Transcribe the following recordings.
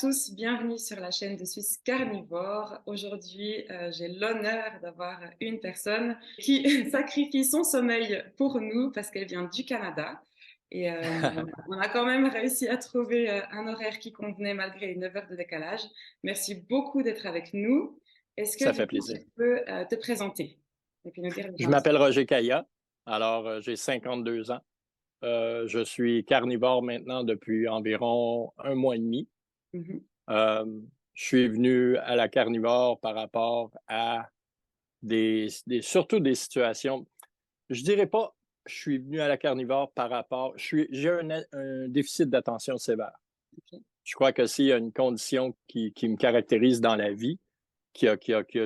tous, bienvenue sur la chaîne de Suisse Carnivore. Aujourd'hui, j'ai l'honneur d'avoir une personne qui sacrifie son sommeil pour nous parce qu'elle vient du Canada. Et on a quand même réussi à trouver un horaire qui convenait malgré 9 heures de décalage. Merci beaucoup d'être avec nous. Est-ce que Ça du fait coup, plaisir. tu peux te présenter et puis nous dire les Je gens qui m'appelle Roger Kaya. Alors, j'ai 52 ans. Je suis carnivore maintenant depuis environ un mois et demi. Mhm. Euh, je suis venu à la carnivore par rapport à surtout des situations. Je dirais pas, je suis venu à la carnivore par rapport. J'ai un déficit d'attention sévère. Ok. Je crois que s'il y a une condition qui me caractérise dans la vie, qui a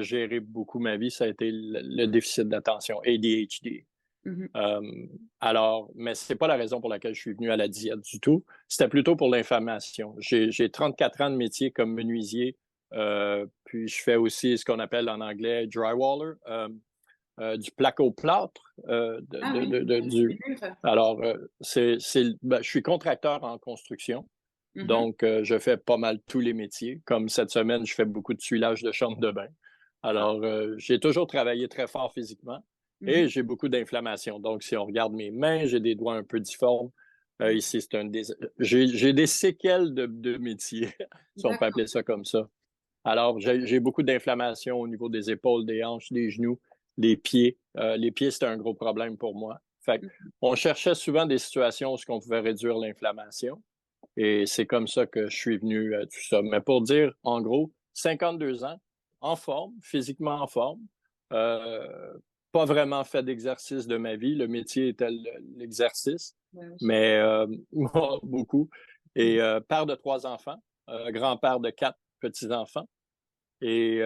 géré beaucoup ma vie, ça a été le déficit d'attention, ADHD. Mhm. Euh, alors, mais c'est pas la raison pour laquelle je suis venu à la diète du tout. C'était plutôt pour l'inflammation. J'ai 34 ans de métier comme menuisier, puis je fais aussi ce qu'on appelle en anglais drywaller, du placo-plâtre. Ah oui, c'est dur. Alors, je suis contracteur en construction. Mhm. Donc, je fais pas mal tous les métiers. Comme cette semaine, je fais beaucoup de tuilage de chambre de bain. Ah. Alors, j'ai toujours travaillé très fort physiquement Mhm. et j'ai beaucoup d'inflammation. Donc, si on regarde mes mains, j'ai des doigts un peu difformes. Mhm. Ici, j'ai des séquelles de métier, si on peut D'accord. appeler ça comme ça. Alors, j'ai beaucoup d'inflammation au niveau des épaules, des hanches, des genoux, des pieds. Les pieds, c'était un gros problème pour moi. Fait on cherchait souvent des situations où on pouvait réduire l'inflammation. Et c'est comme ça que je suis venu à tout ça. Mais pour dire, en gros, 52 ans, en forme, physiquement en forme, euh, pas vraiment fait d'exercice de ma vie. Le métier était l'exercice, Ouais, ouais, mais beaucoup. Mhm. Et père de 3 enfants, grand-père de 4 petits-enfants. Et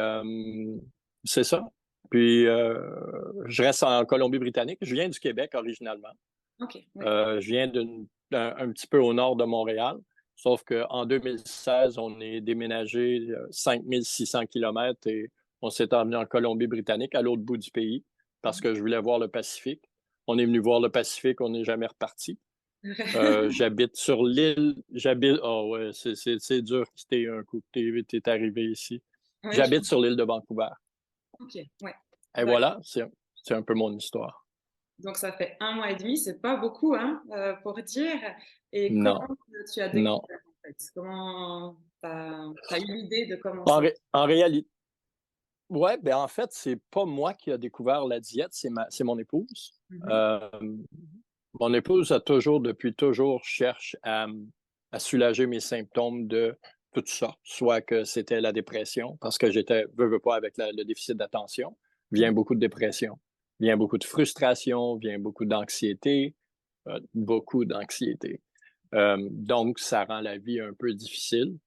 c'est ça. Puis, je reste en Colombie-Britannique. Je viens du Québec originalement. Ok, ouais. Je viens un petit peu au nord de Montréal, sauf qu'en 2016, on est déménagé 5600 kilomètres et on s'est emmené en Colombie-Britannique, à l'autre bout du pays, parce que je voulais voir le Pacifique. On est venu voir le Pacifique, on n'est jamais reparti. J'habite sur l'île, oh ouais, c'est dur de quitter un coup que t'es arrivé ici. Oui, je J'habite comprends. sur l'île de Vancouver. Ok, ouais. Et D'accord. voilà, c'est un peu mon histoire. Donc ça fait un mois et demi, c'est pas beaucoup, hein, pour dire. Et Non, comment tu as non. découvert en fait? Comment tu as eu l'idée de commencer? En réalité, ouais, ben en fait, c'est pas moi qui a découvert la diète, c'est mon épouse. Mhm. Euh, Mon épouse a toujours, depuis toujours, cherche à soulager mes symptômes de toutes sortes, soit que c'était la dépression, parce que veux pas, avec le déficit d'attention, vient Mhm. beaucoup de dépression, vient beaucoup de frustration, vient beaucoup d'anxiété, beaucoup d'anxiété. Donc, ça rend la vie un peu difficile.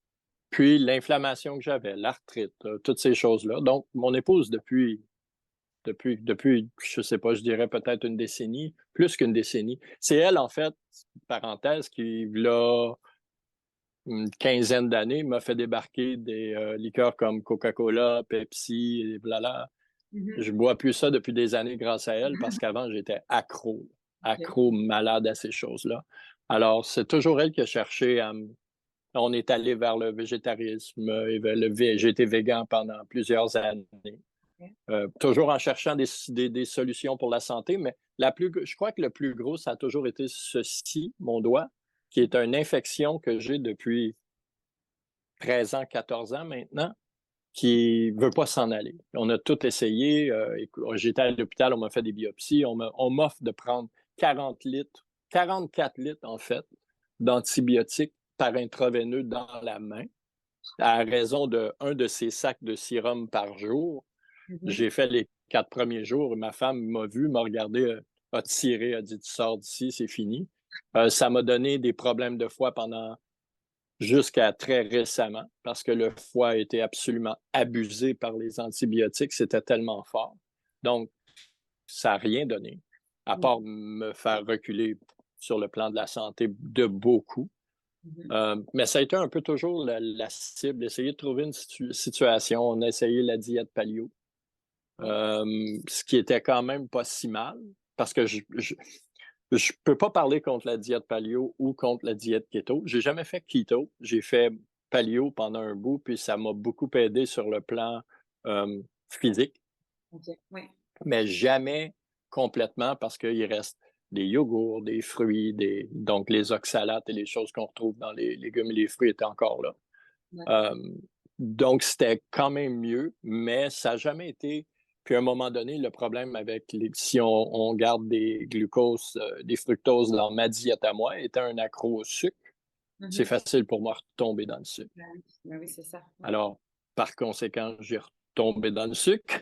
Puis l'inflammation que j'avais, l'arthrite, toutes ces choses-là. Donc, mon épouse, depuis, je sais pas, je dirais peut-être une décennie, plus qu'une décennie. C'est elle, en fait, parenthèse, qui, là, une quinzaine d'années, m'a fait débarquer des liqueurs comme Coca-Cola, Pepsi, et blala. Mhm. Je bois plus ça depuis des années grâce à elle, parce qu'avant, j'étais Ok. accro, malade à ces choses-là. Alors, c'est toujours elle qui a cherché on est allé vers le végétarisme et j'ai été végan pendant plusieurs années. Ok. Toujours en cherchant des solutions pour la santé, mais je crois que le plus gros, ça a toujours été ceci, mon doigt, qui est une infection que j'ai depuis 13 ans, 14 ans maintenant, qui veut pas s'en aller. On a tout essayé. J'étais à l'hôpital, on m'a fait des biopsies. On m'offre de prendre 40 litres, 44 litres en fait, d'antibiotiques par intraveineux dans la main, à raison de un de ces sacs de sérum par jour. Mhm. J'ai fait les 4 premiers jours. Ma femme m'a vu, m'a regardé, a tiré, a dit, tu sors d'ici, c'est fini. Ça m'a donné des problèmes de foie pendant jusqu'à très récemment parce que le foie a été absolument abusé par les antibiotiques. C'était tellement fort. Donc, ça n'a rien donné, à part me faire reculer sur le plan de la santé de beaucoup. Mhm. Mais ça a été un peu toujours la cible, essayer de trouver une situation. On a essayé la diète paleo. Ouais. Ce qui était quand même pas si mal, parce que je peux pas parler contre la diète paleo ou contre la diète keto. J'ai jamais fait keto. J'ai fait paleo pendant un bout, puis ça m'a beaucoup aidé sur le plan physique, OK, ouais. mais jamais complètement parce qu'il reste des yogourts, des fruits, donc les oxalates et les choses qu'on retrouve dans les légumes et les fruits étaient encore là. D'accord. Donc, c'était quand même mieux, mais ça n'a jamais été. Puis à un moment donné, le problème avec si on garde des glucoses, des fructoses dans ma diète à moi, étant un accro au sucre, c'est Mmh. facile pour moi de retomber dans le sucre. Bah oui, c'est ça, ouais. Alors, par conséquent, j'ai retombé dans le sucre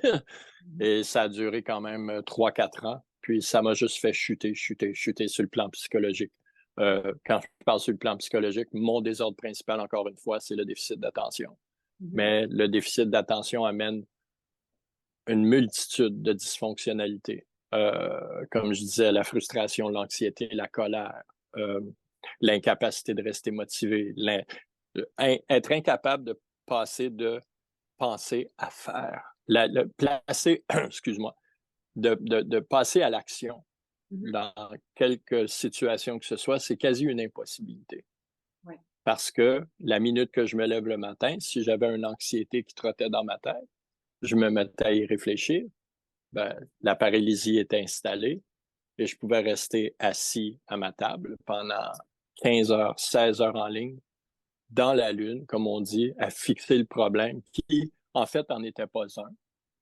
Mmh. et ça a duré quand même 3-4 ans. Puis ça m'a juste fait chuter, chuter, chuter sur le plan psychologique. Quand je parle sur le plan psychologique, mon désordre principal, encore une fois, c'est le déficit d'attention. Mmh. Mais le déficit d'attention amène une multitude de dysfonctionnalités. Comme je disais, la frustration, l'anxiété, la colère, euh, l'incapacité de rester motivé, être incapable de passer de penser à faire, placer, excuse-moi, de passer à l'action Mmh. dans quelque situation que ce soit, c'est quasi une impossibilité. Ouais. Parce que la minute que je me lève le matin, si j'avais une anxiété qui trottait dans ma tête, je me mettais à y réfléchir, ben, la paralysie était installée et je pouvais rester assis à ma table pendant 15 heures, 16 heures en ligne, dans la lune, comme on dit, à fixer le problème qui, en fait, n'en était pas un.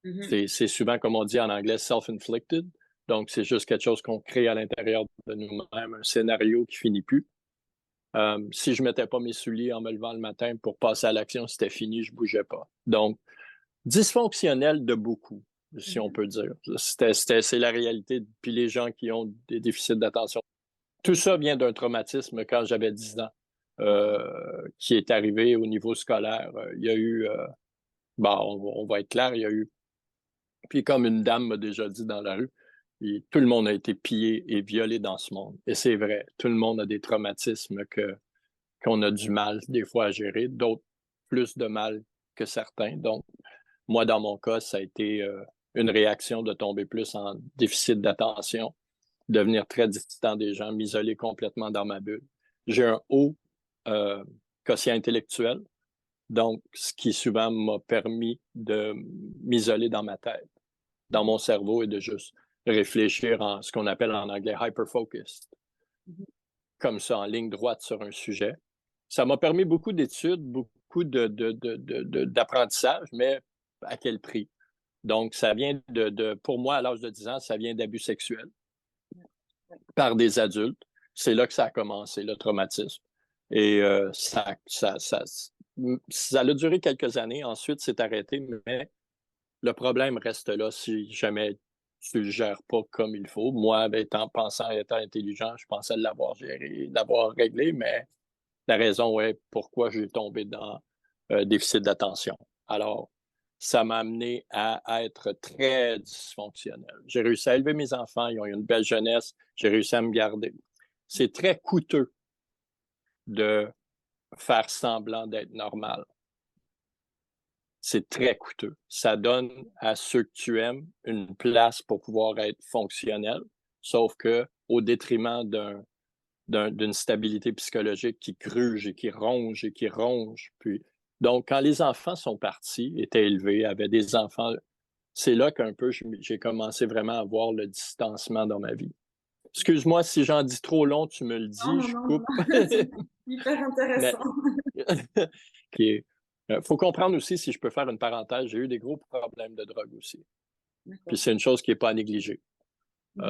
Mmh. C'est souvent, comme on dit en anglais, self-inflicted. Donc, c'est juste quelque chose qu'on crée à l'intérieur de nous-mêmes, un scénario qui finit plus. Si je mettais pas mes souliers en me levant le matin pour passer à l'action, c'était fini, je bougeais pas. Donc, dysfonctionnel de beaucoup, si on Mmh. peut dire. C'est la réalité. Puis les gens qui ont des déficits d'attention. Tout ça vient d'un traumatisme quand j'avais 10 ans, qui est arrivé au niveau scolaire. Il y a eu, bon, on va être clair, il y a eu, puis comme une dame m'a déjà dit dans la rue, tout le monde a été pillé et violé dans ce monde. Et c'est vrai, tout le monde a des traumatismes qu'on a du mal des fois à gérer, d'autres plus de mal que certains. Donc, moi, dans mon cas, ça a été une réaction de tomber plus en déficit d'attention, devenir très distant des gens, m'isoler complètement dans ma bulle. J'ai un haut euh, quotient intellectuel, donc ce qui souvent m'a permis de m'isoler dans ma tête, dans mon cerveau et de juste réfléchir en ce qu'on appelle en anglais hyper-focused, Mmh. comme ça, en ligne droite sur un sujet. Ça m'a permis beaucoup d'études, beaucoup d'apprentissage, mais à quel prix? Donc, ça vient pour moi, à l'âge de 10 ans, ça vient d'abus sexuels Ouais. par des adultes. C'est là que ça a commencé, le traumatisme. Et ça a duré quelques années. Ensuite, c'est arrêté, mais le problème reste là si jamais tu le gères pas comme il faut. Moi, pensant étant intelligent, je pensais l'avoir géré, l'avoir réglé, mais la raison est pourquoi j'ai tombé dans déficit d'attention. Alors, ça m'a amené à être très dysfonctionnel. J'ai réussi à élever mes enfants, ils ont eu une belle jeunesse, j'ai réussi à me garder. C'est très coûteux de faire semblant d'être normal. C'est très coûteux. Ça donne à ceux que tu aimes une place pour pouvoir être fonctionnel, sauf que au détriment d'une stabilité psychologique qui gruge et qui ronge et qui ronge. Puis, donc, quand les enfants sont partis, étaient élevés, avaient des enfants, c'est là qu'un peu j'ai commencé vraiment à voir le distancement dans ma vie. Excuse-moi si j'en dis trop long, tu me le Non, dis, non, je non, non, coupe. non, c'est hyper Mais intéressant. il faut comprendre aussi, si je peux faire une parenthèse, j'ai eu des gros problèmes de drogue aussi. Puis D'accord. c'est une chose qui n'est pas à négliger. Mmh.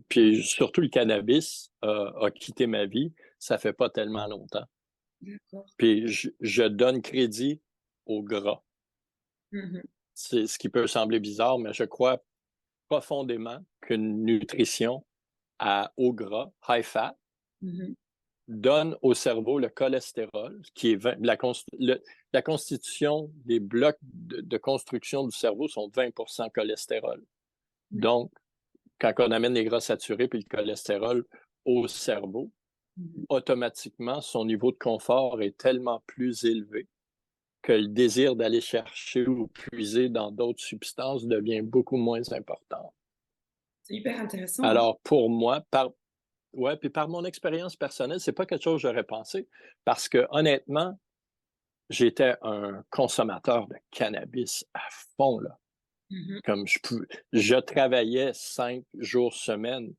Puis surtout le cannabis a quitté ma vie, ça fait pas tellement longtemps. D'accord. Puis je donne crédit au gras. Mmh. C'est ce qui peut sembler bizarre, mais je crois profondément qu'une nutrition au gras, high fat, Mmh. donne au cerveau le cholestérol, qui est la constitution des blocs de construction du cerveau sont 20% cholestérol. Donc, quand on amène les gras saturés puis le cholestérol au cerveau, Mmh. automatiquement, son niveau de confort est tellement plus élevé que le désir d'aller chercher ou puiser dans d'autres substances devient beaucoup moins important. C'est hyper intéressant, hein? Alors, pour moi, ouais, puis par mon expérience personnelle, c'est pas quelque chose que j'aurais pensé parce que honnêtement, j'étais un consommateur de cannabis à fond, là. Comme je travaillais 5 jours semaine.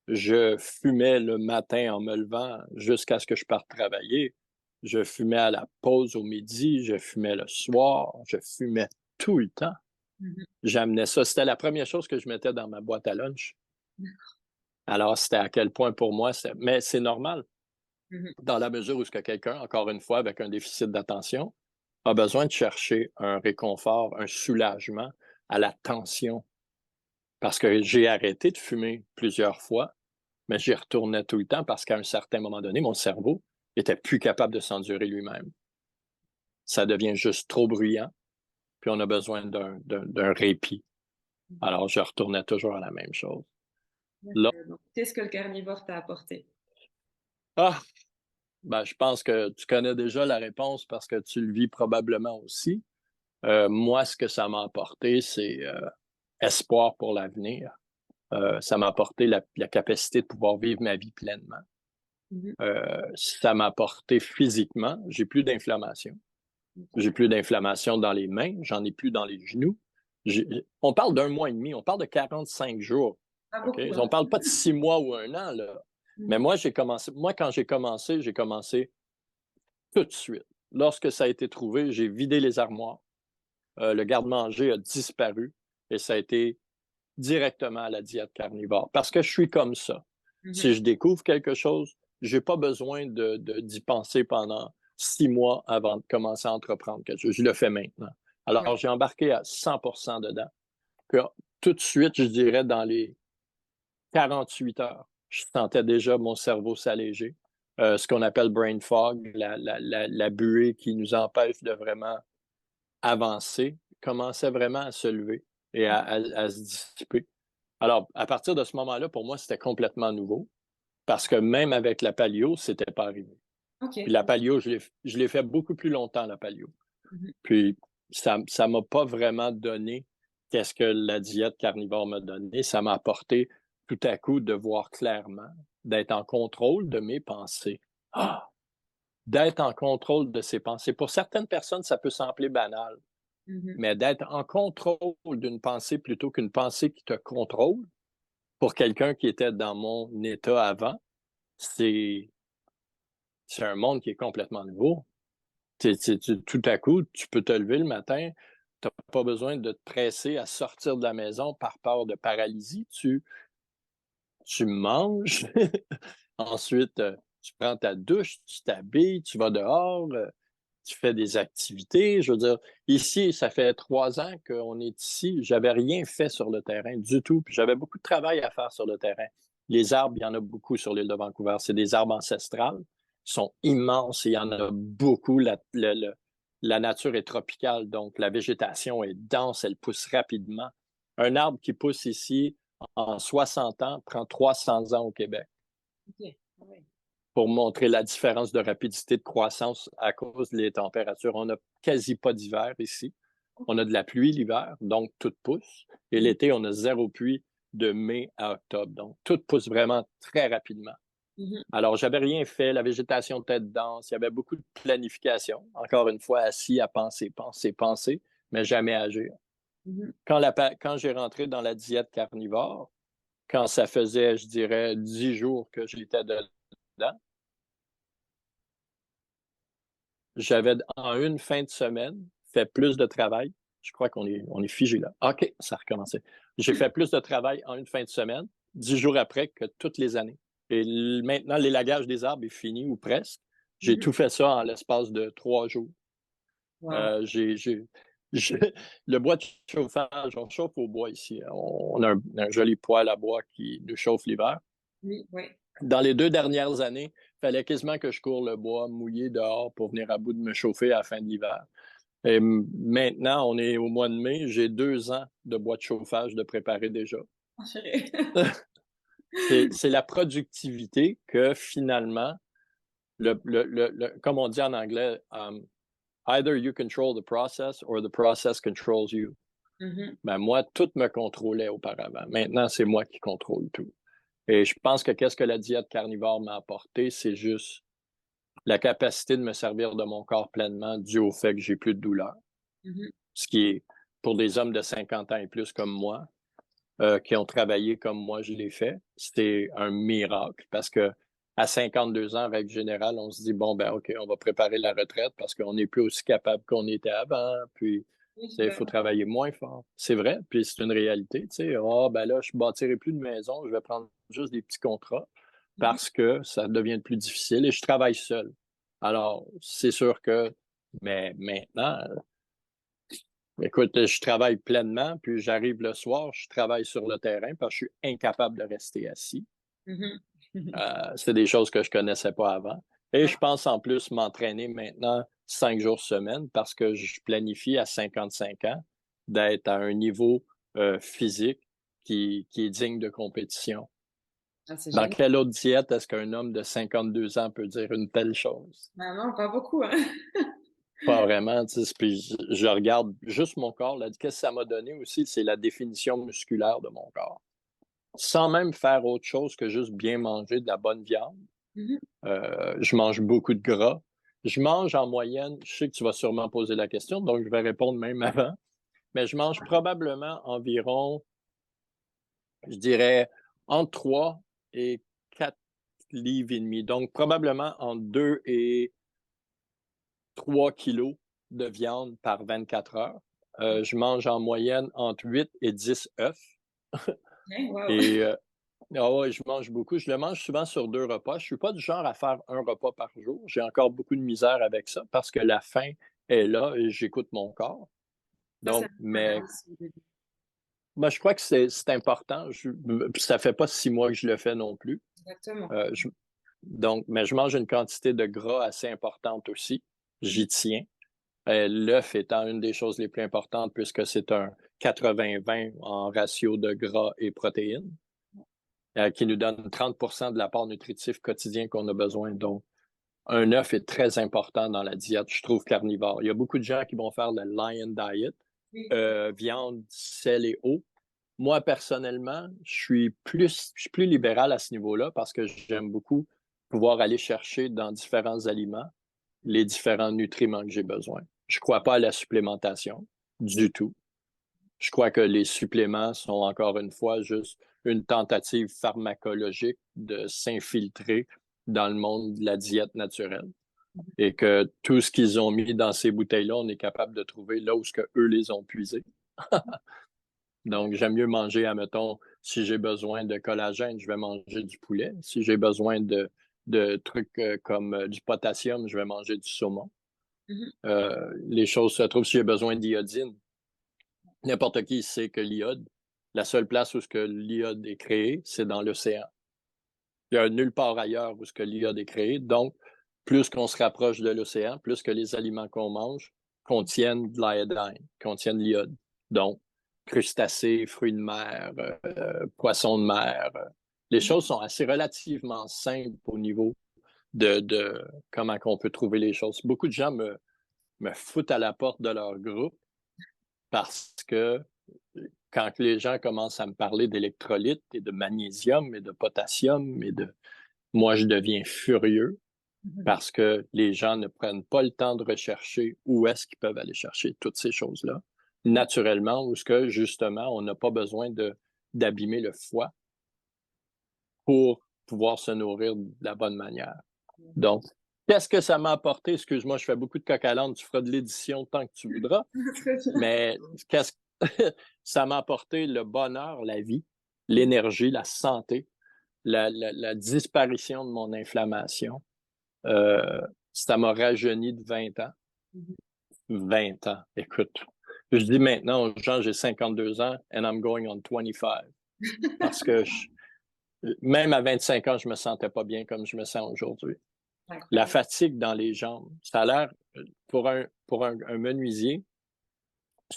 Je fumais le matin en me levant jusqu'à ce que je parte travailler. Je fumais à la pause au midi, je fumais le soir, je fumais tout le temps. J'amenais ça. C'était la première chose que je mettais dans ma boîte à lunch. Alors, c'était à quel point pour moi, mais c'est normal, dans la mesure où ce que quelqu'un, encore une fois, avec un déficit d'attention, a besoin de chercher un réconfort, un soulagement à la tension. Parce que j'ai arrêté de fumer plusieurs fois, mais j'y retournais tout le temps parce qu'à un certain moment donné, mon cerveau était plus capable de s'endurer lui-même. Ça devient juste trop bruyant, puis on a besoin d'un répit. Alors, je retournais toujours à la même chose. Là, Donc, qu'est-ce que le carnivore t'a apporté? ah, ben, je pense que tu connais déjà la réponse parce que tu le vis probablement aussi. Moi, ce que ça m'a apporté, c'est espoir pour l'avenir. Ça m'a apporté la capacité de pouvoir vivre ma vie pleinement. Ça m'a apporté physiquement, j'ai plus d'inflammation. J'ai plus d'inflammation dans les mains, j'en ai plus dans les genoux. On parle d'1 mois et demi, on parle de 45 jours. Pas Okay? beaucoup, On hein? parle pas de 6 mois ou 1 an, là. Mais moi, quand j'ai commencé tout de suite. Lorsque ça a été trouvé, j'ai vidé les armoires. Le garde-manger a disparu et ça a été directement à la diète carnivore. Parce que je suis comme ça. Si je découvre quelque chose, j'ai pas besoin d'y penser pendant 6 mois avant de commencer à entreprendre quelque chose. Je le fais maintenant. Alors, j'ai embarqué à 100% dedans. Puis, tout de suite, je dirais dans les 48 heures, je sentais déjà mon cerveau s'alléger. Ce qu'on appelle brain fog, la buée qui nous empêche de vraiment avancer, commençait vraiment à se lever et à se dissiper. Alors, à partir de ce moment-là, pour moi, c'était complètement nouveau parce que même avec la paleo, c'était pas arrivé. Puis OK. la paleo, je l'ai fait beaucoup plus longtemps, la paleo. Puis ça m'a pas vraiment donné qu'est-ce que la diète carnivore m'a donné. Ça m'a apporté tout à coup de voir clairement, d'être en contrôle de mes pensées. Ah! D'être en contrôle de ses pensées. Pour certaines personnes, ça peut sembler banal, mais d'être en contrôle d'une pensée plutôt qu'une pensée qui te contrôle, pour quelqu'un qui était dans mon état avant, c'est un monde qui est complètement nouveau. Tout à coup, tu peux te lever le matin, tu n'as pas besoin de te presser à sortir de la maison par peur de paralysie. Tu manges, ensuite, tu prends ta douche, tu t'habilles, tu vas dehors, tu fais des activités. Je veux dire, ici, ça fait 3 ans qu'on est ici. J'avais rien fait sur le terrain du tout. Puis j'avais beaucoup de travail à faire sur le terrain. Les arbres, il y en a beaucoup sur l'île de Vancouver. C'est des arbres ancestrales. Ils sont immenses et il y en a beaucoup. La nature est tropicale, donc la végétation est dense, elle pousse rapidement. Un arbre qui pousse ici en 60 ans prend 300 ans au Québec. OK. Oui. Pour montrer la différence de rapidité de croissance à cause des températures. On n'a quasi pas d'hiver ici. On a de la pluie l'hiver, donc tout pousse. Et l'été, on a 0 pluie de mai à octobre. Donc, tout pousse vraiment très rapidement. Alors, j'avais rien fait. La végétation était dense. Il y avait beaucoup de planification. Encore une fois, assis à penser, penser, penser, mais jamais agir. Quand j'ai rentré dans la diète carnivore, quand ça faisait, je dirais, 10 jours que j'étais dedans, j'avais, en une fin de semaine, fait plus de travail. Je crois qu'on est figé là. OK, ça a recommencé. J'ai fait plus de travail en une fin de semaine, 10 jours après, que toutes les années. Et maintenant, l'élagage des arbres est fini ou presque. J'ai tout fait ça en l'espace de 3 jours. Wow. Je- le bois de chauffage, on chauffe au bois ici. On a un joli poêle à bois qui nous chauffe l'hiver. Oui, oui. Dans les 2 dernières années, il fallait quasiment que je cours le bois mouillé dehors pour venir à bout de me chauffer à la fin de l'hiver. Et maintenant, on est au mois de mai, j'ai 2 ans de bois de chauffage de préparer déjà. Oh, chérie. C'est la productivité que finalement, comme on dit en anglais, either you control the process or the process controls you. Ben moi, tout me contrôlait auparavant. Maintenant, c'est moi qui contrôle tout. Et je pense que qu'est-ce que la diète carnivore m'a apporté, c'est juste la capacité de me servir de mon corps pleinement dû au fait que j'ai plus de douleur. Ce qui est, pour des hommes de 50 ans et plus comme moi, qui ont travaillé comme moi je l'ai fait, c'était un miracle parce que à 52 ans, en règle générale, on se dit, bon, ben OK, on va préparer la retraite parce qu'on n'est plus aussi capable qu'on était avant, puis il faut travailler moins fort. C'est vrai, puis c'est une réalité, tu sais. Ah, ben là, je bâtirai plus de maison, je vais prendre juste des petits contrats parce que ça devient plus difficile et je travaille seul. Alors, c'est sûr que, mais maintenant, écoute, je travaille pleinement, puis j'arrive le soir, je travaille sur le terrain parce que je suis incapable de rester assis. C'est des choses que je connaissais pas avant. Et je pense en plus m'entraîner maintenant 5 jours semaine parce que je planifie à 55 ans d'être à un niveau physique qui est digne de compétition. Ah, c'est Dans génial. quelle autre diète est-ce qu'un homme de 52 ans peut dire une telle chose? Ah non, pas beaucoup, hein. Pas vraiment, tu sais. Puis je regarde juste mon corps. Là, qu'est-ce que ça m'a donné aussi? C'est la définition musculaire de mon corps. Sans même faire autre chose que juste bien manger de la bonne viande. Je mange beaucoup de gras. Je mange en moyenne, je sais que tu vas sûrement poser la question, donc je vais répondre même avant, mais je mange probablement environ, je dirais, entre 3 et 4 livres et demi. Donc, probablement entre 2 et 3 kilos de viande par 24 heures. Je mange en moyenne entre 8 et 10 œufs. Wow. Et ah ouais, je mange beaucoup. Je le mange souvent sur 2 repas. Je suis pas du genre à faire un repas par jour. J'ai encore beaucoup de misère avec ça parce que la faim est là et j'écoute mon corps. Ça, c'est Donc, important mais aussi au début. moi, je crois que c'est important. Ça fait pas 6 mois que je le fais non plus. Exactement. Euh, je- donc, mais je mange une quantité de gras assez importante aussi. J'y tiens. L'œuf étant une des choses les plus importantes puisque c'est un 80-20 en ratio de gras et protéines. Qui nous donne 30 de l'apport nutritif quotidien qu'on a besoin. Donc, un œuf est très important dans la diète, je trouve, carnivore. Il y a beaucoup de gens qui vont faire le Lion Diet, Oui. viande, sel et eau. Moi, personnellement, je suis plus libéral à ce niveau-là parce que j'aime beaucoup pouvoir aller chercher dans différents aliments les différents nutriments que j'ai besoin. Je ne crois pas à la supplémentation du tout. Je crois que les suppléments sont encore une fois juste une tentative pharmacologique de s'infiltrer dans le monde de la diète naturelle et que tout ce qu'ils ont mis dans ces bouteilles-là, on est capable de trouver là où ce que eux les ont puisés. Donc, j'aime mieux manger, admettons, si j'ai besoin de collagène, je vais manger du poulet. Si j'ai besoin de trucs comme du potassium, je vais manger du saumon. Les choses se trouvent si j'ai besoin d'iodine. N'importe qui sait que l'iode, la seule place où ce que l'iode est créé, c'est dans l'océan. Il y a nulle part ailleurs où ce que l'iode est créé. Donc, plus qu'on se rapproche de l'océan, plus que les aliments qu'on mange contiennent de l'iodine, contiennent l'iode. Donc, crustacés, fruits de mer, poissons de mer. Les choses sont assez relativement simples au niveau de comment on peut trouver les choses. Beaucoup de gens me foutent à la porte de leur groupe parce que quand les gens commencent à me parler d'électrolytes et de magnésium et de potassium moi, je deviens furieux parce que les gens ne prennent pas le temps de rechercher où est-ce qu'ils peuvent aller chercher toutes ces choses-là naturellement ou ce que justement on n'a pas besoin d'abîmer le foie pour pouvoir se nourrir de la bonne manière. Donc, qu'est-ce que ça m'a apporté? Excuse-moi, je fais beaucoup de coq à l'âne, tu feras de l'édition tant que tu voudras. Très bien. Mais qu'est-ce ça m'a apporté le bonheur, la vie, l'énergie, la santé, la disparition de mon inflammation. Ça m'a rajeuni de 20 ans. 20 ans, écoute. Je dis maintenant aux gens, j'ai 52 ans and I'm going on 25. Parce que même à 25 ans, je me sentais pas bien comme je me sens aujourd'hui. La Incroyable. fatigue dans les jambes, ça a l'air, pour un menuisier,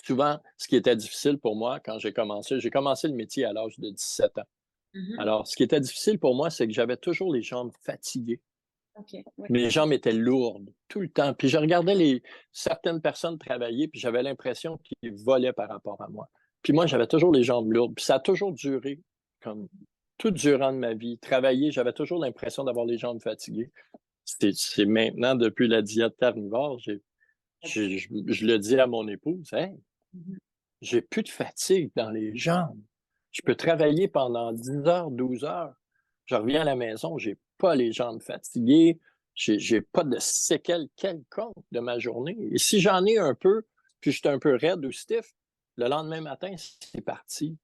souvent, ce qui était difficile pour moi quand j'ai commencé le métier à l'âge de 17 ans. Alors, ce qui était difficile pour moi, c'est que j'avais toujours les jambes fatiguées. Ok, oui. Mes jambes étaient lourdes tout le temps. Puis je regardais certaines personnes travailler, puis j'avais l'impression qu'ils volaient par rapport à moi. Puis moi, j'avais toujours les jambes lourdes. Puis ça a toujours duré, comme tout durant de ma vie. Travailler, j'avais toujours l'impression d'avoir les jambes fatiguées. C'est maintenant, depuis la diète carnivore, je le dis à mon épouse, hey, j'ai plus de fatigue dans les jambes. Je peux travailler pendant 10 heures, 12 heures. Je reviens à la maison, j'ai pas les jambes fatiguées, j'ai pas de séquelles quelconques de ma journée. Et si j'en ai un peu, puis je suis un peu raide ou stiff, le lendemain matin, c'est parti.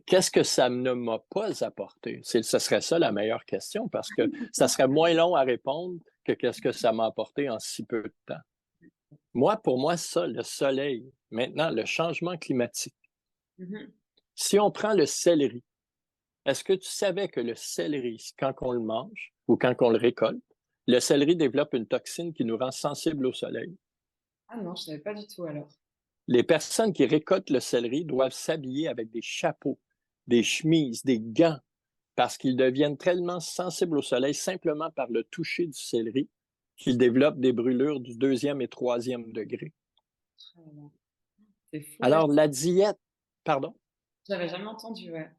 Qu'est-ce que ça ne m'a pas apporté? Ce serait ça la meilleure question, parce que ça serait moins long à répondre que qu'est-ce que ça m'a apporté en si peu de temps. Pour moi, ça, le soleil, maintenant, le changement climatique. Si on prend le céleri, est-ce que tu savais que le céleri, quand on le mange ou quand on le récolte, le céleri développe une toxine qui nous rend sensibles au soleil? Ah non, je ne savais pas du tout alors. Les personnes qui récoltent le céleri doivent s'habiller avec des chapeaux, des chemises, des gants, parce qu'ils deviennent tellement sensibles au soleil simplement par le toucher du céleri qu'ils développent des brûlures du 2e et 3e degré. C'est fou. Alors, la diète, pardon? J'avais jamais entendu, ouais.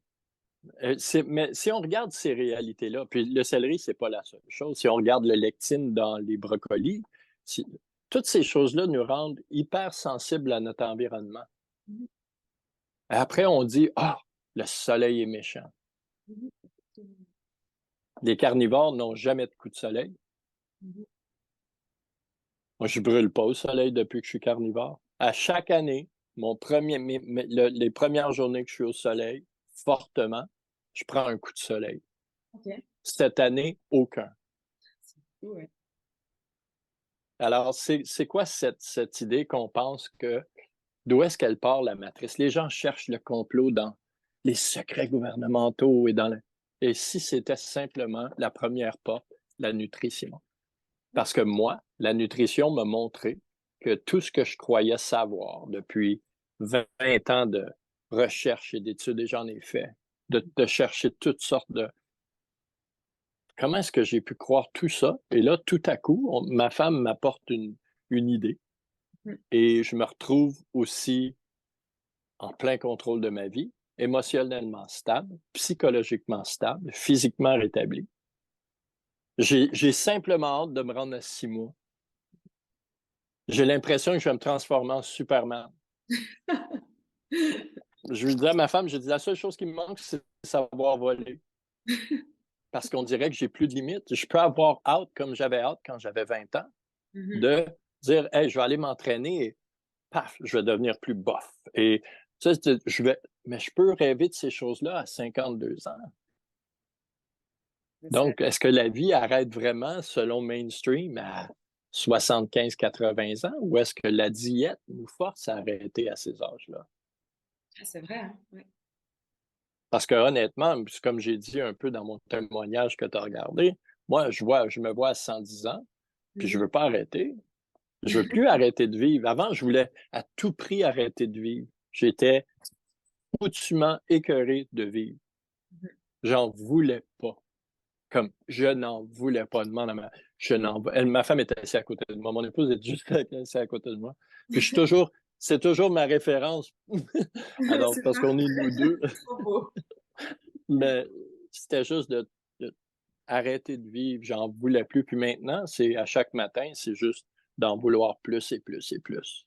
Mais si on regarde ces réalités-là, puis le céleri, c'est pas la seule chose. Si on regarde le lectine dans les brocolis, toutes ces choses-là nous rendent hyper sensibles à notre environnement. Après, on dit, le soleil est méchant. Les carnivores n'ont jamais de coup de soleil. Moi, je brûle pas au soleil depuis que je suis carnivore. À chaque année, les premières journées que je suis au soleil, fortement, je prends un coup de soleil. Cette année, aucun. Ouais. Alors, c'est quoi cette idée qu'on pense que d'où est-ce qu'elle part, la matrice? Les gens cherchent le complot dans les secrets gouvernementaux et si c'était simplement la première porte, la nutrition. Parce que moi, la nutrition m'a montré que tout ce que je croyais savoir depuis 20 ans de recherche et d'études, et j'en ai fait, de chercher toutes sortes de... Comment est-ce que j'ai pu croire tout ça? Et là, tout à coup, ma femme m'apporte une idée et je me retrouve aussi en plein contrôle de ma vie, émotionnellement stable, psychologiquement stable, physiquement rétabli. J'ai simplement hâte de me rendre à 6 mois. J'ai l'impression que je vais me transformer en Superman. Je lui disais à ma femme, j'ai dit, la seule chose qui me manque, c'est de savoir voler. Parce qu'on dirait que j'ai plus de limites. Je peux avoir hâte, comme j'avais hâte quand j'avais 20 ans, de dire, hey, je vais aller m'entraîner et paf, je vais devenir plus bof. Et ça, mais je peux rêver de ces choses-là à 52 ans. Donc, est-ce que la vie arrête vraiment, selon mainstream, à 75-80 ans, ou est-ce que la diète nous force à arrêter à ces âges-là? C'est vrai, hein? Ouais. Parce que honnêtement, comme j'ai dit un peu dans mon témoignage que tu as regardé, moi, je me vois à 110 ans, puis je veux pas arrêter. Je veux plus arrêter de vivre. Avant, je voulais à tout prix arrêter de vivre. J'étais foutument écœuré de vivre. J'en voulais pas. Comme, je n'en voulais pas. Demande à ma femme était assise à côté de moi. Mon épouse est juste assise à côté de moi. Puis c'est toujours ma référence. Alors, parce qu'on est nous deux. Trop beau. Mais c'était juste de arrêter de vivre. J'en voulais plus. Puis maintenant, c'est à chaque matin, c'est juste d'en vouloir plus et plus et plus.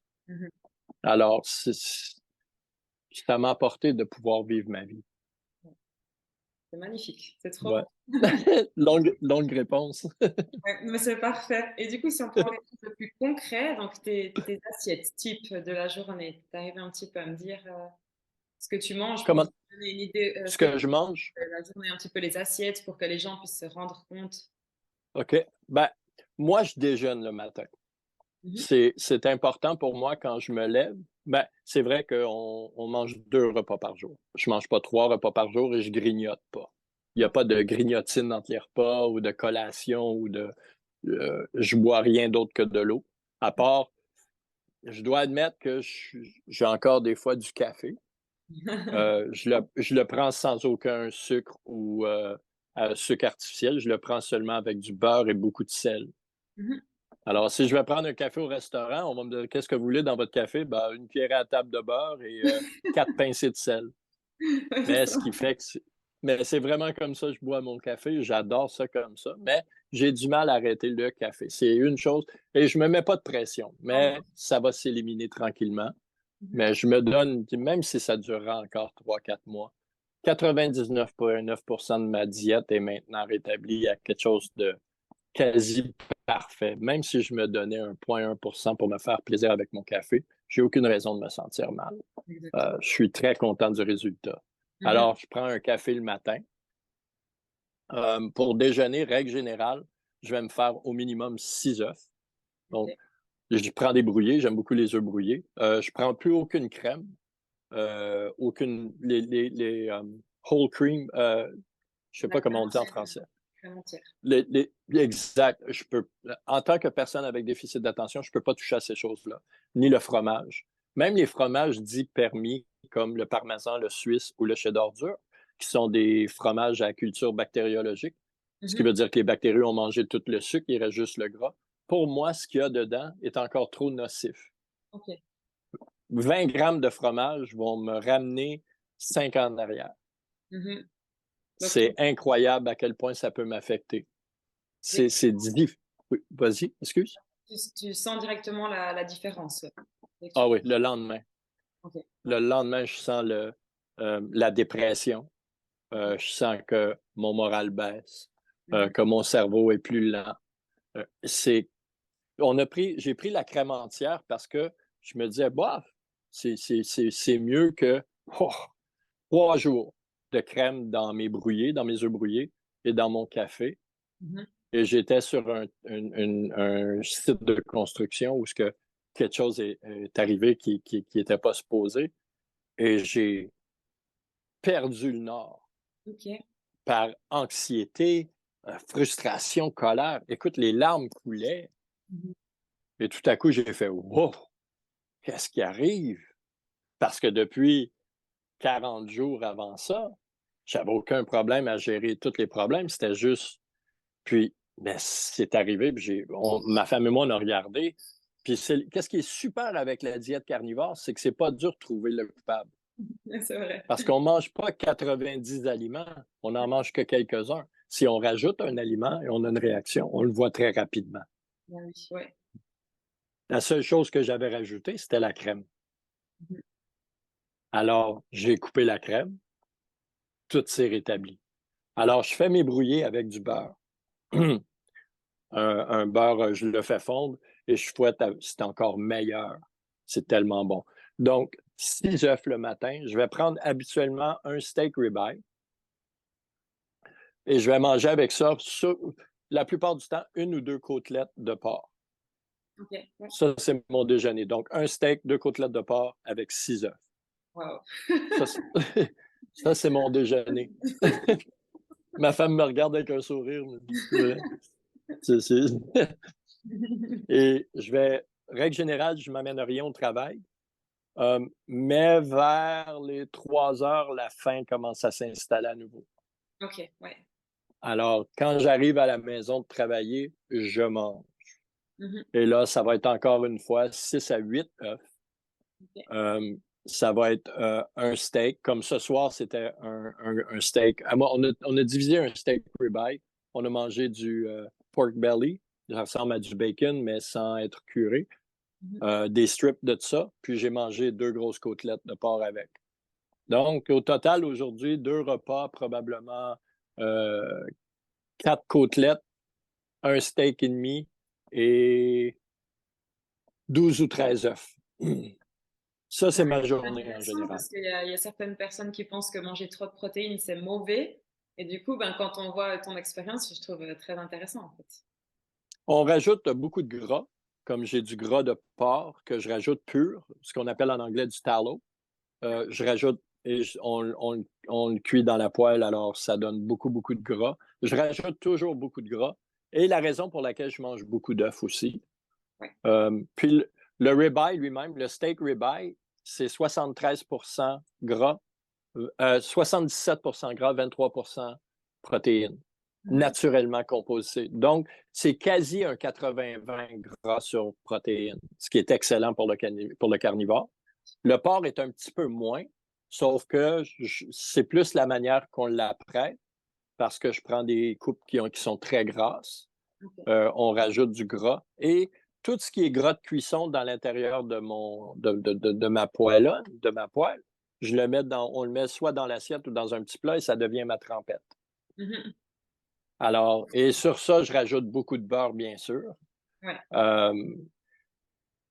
Alors, ça m'a apporté de pouvoir vivre ma vie. C'est magnifique, c'est trop Ouais. beau. longue réponse. Ouais, mais c'est parfait. Et du coup, si on prend quelque chose de plus concret, donc tes assiettes type de la journée, tu arrives un petit peu à me dire ce que tu manges pour Comment? te donner une idée Ce que je mange? de la journée, un petit peu les assiettes pour que les gens puissent se rendre compte. OK. Ben, moi, je déjeune le matin. C'est important pour moi quand je me lève. Ben, c'est vrai qu'on mange 2 repas par jour. Je mange pas 3 repas par jour et je grignote pas. Il n'y a pas de grignotine entre les repas ou de collation ou je bois rien d'autre que de l'eau. À part, je dois admettre que j'ai encore des fois du café. Je le prends sans aucun sucre ou sucre artificiel. Je le prends seulement avec du beurre et beaucoup de sel. Alors, si je vais prendre un café au restaurant, on va me dire qu'est-ce que vous voulez dans votre café? Ben, une cuillère à table de beurre et 4 pincées de sel. Mais ce qui fait que mais c'est vraiment comme ça que je bois mon café. J'adore ça comme ça, mais j'ai du mal à arrêter le café. C'est une chose, et je me mets pas de pression, mais ça va s'éliminer tranquillement. Mais je me donne, même si ça durera encore 3, 4 mois, 99,9% de ma diète est maintenant rétablie à quelque chose de quasi parfait. Même si je me donnais 1,1% pour me faire plaisir avec mon café, j'ai aucune raison de me sentir mal. Exactement. Je suis très content du résultat. Alors, je prends un café le matin. Pour déjeuner, règle générale, je vais me faire au minimum 6 œufs. Donc, Ok. je prends des brouillés, j'aime beaucoup les œufs brouillés. Je prends plus aucune crème, les whole cream, je sais La pas comment on dit en crème français. entière. Exact. En tant que personne avec déficit d'attention, je peux pas toucher à ces choses-là, ni le fromage. Même les fromages dits permis, comme le parmesan, le suisse ou le cheddar dur, qui sont des fromages à culture bactériologique, ce qui veut dire que les bactéries ont mangé tout le sucre, il reste juste le gras. Pour moi, ce qu'il y a dedans est encore trop nocif. Ok. 20 grammes de fromage vont me ramener 5 ans en arrière. Donc, C'est incroyable à quel point ça peut m'affecter. C'est difficile. Oui, vas-y, excuse. tu sens directement la différence. Ah oui, le lendemain. Ok. Le lendemain, je sens la dépression. Je sens que mon moral baisse, que mon cerveau est plus lent. C'est, j'ai pris la crème entière parce que je me disais, bof, c'est mieux que 3 jours de crème dans mes brouillés, dans mes œufs brouillés et dans mon café. Et j'étais sur un site de construction où quelque chose est arrivé qui n'était pas supposé. Et j'ai perdu le nord Ok. par anxiété, frustration, colère. Écoute, les larmes coulaient. Et tout à coup, j'ai fait, wow, qu'est-ce qui arrive? Parce que depuis 40 jours avant ça, j'avais aucun problème à gérer tous les problèmes. C'était juste. Puis, ben, c'est arrivé, puis ma femme et moi, on a regardé. Puis, qu'est-ce qui est super avec la diète carnivore, c'est que c'est pas dur de trouver le coupable. C'est vrai. Parce qu'on mange pas 90 aliments, on n'en mange que quelques-uns. Si on rajoute un aliment et on a une réaction, on le voit très rapidement. Oui, ouais. La seule chose que j'avais rajoutée, c'était la crème. Alors, j'ai coupé la crème, tout s'est rétabli. Alors, je fais mes brouillés avec du beurre. Un beurre, je le fais fondre et je fouette, c'est encore meilleur. C'est tellement bon. Donc, 6 œufs le matin, je vais prendre habituellement un steak ribeye et je vais manger avec ça, la plupart du temps, 1 ou 2 côtelettes de porc. Ok. Ouais. Ça, c'est mon déjeuner. Donc, un steak, 2 côtelettes de porc avec 6 œufs. Wow. Ça, ça, c'est mon déjeuner. Ma femme me regarde avec un sourire. Et règle générale, je ne m'amène rien au travail. Mais vers les 3 heures, la faim commence à s'installer à nouveau. Ok, ouais. Alors, quand j'arrive à la maison de travailler, je mange. Et là, ça va être encore une fois 6 à 8 œufs. Okay. Ça va être un steak. Comme ce soir, c'était un steak. On a divisé un steak ribeye. On a mangé du pork belly. Ça ressemble à du bacon, mais sans être curé. Des strips de ça. Puis j'ai mangé 2 grosses côtelettes de porc avec. Donc, au total, aujourd'hui, 2 repas, probablement 4 côtelettes, un steak et demi et 12 ou 13 œufs. Ça, c'est ma C'est journée en intéressant général. parce qu'il y a certaines personnes qui pensent que manger trop de protéines, c'est mauvais. Et du coup, ben, quand on voit ton expérience, je trouve très intéressant en fait. On rajoute beaucoup de gras, comme j'ai du gras de porc que je rajoute pur, ce qu'on appelle en anglais du tallow. Je rajoute et on le cuit dans la poêle, alors ça donne beaucoup, beaucoup de gras. Je rajoute toujours beaucoup de gras. Et la raison pour laquelle je mange beaucoup d'œufs aussi. Ouais. Puis le ribeye lui-même, le steak ribeye, c'est 73% gras, 77% gras, 23% protéines, naturellement composées. Donc, c'est quasi un 80-20 gras sur protéines, ce qui est excellent pour le carnivore. Le porc est un petit peu moins, Sauf que c'est plus la manière qu'on l'apprête parce que je prends des coupes qui sont très grasses. OK. On rajoute du gras et tout ce qui est gras de cuisson dans l'intérieur de ma poêlonne, de ma poêle, on le met soit dans l'assiette ou dans un petit plat et ça devient ma trempette. Mmh. Alors, et sur ça, je rajoute beaucoup de beurre, bien sûr. Ouais. Euh,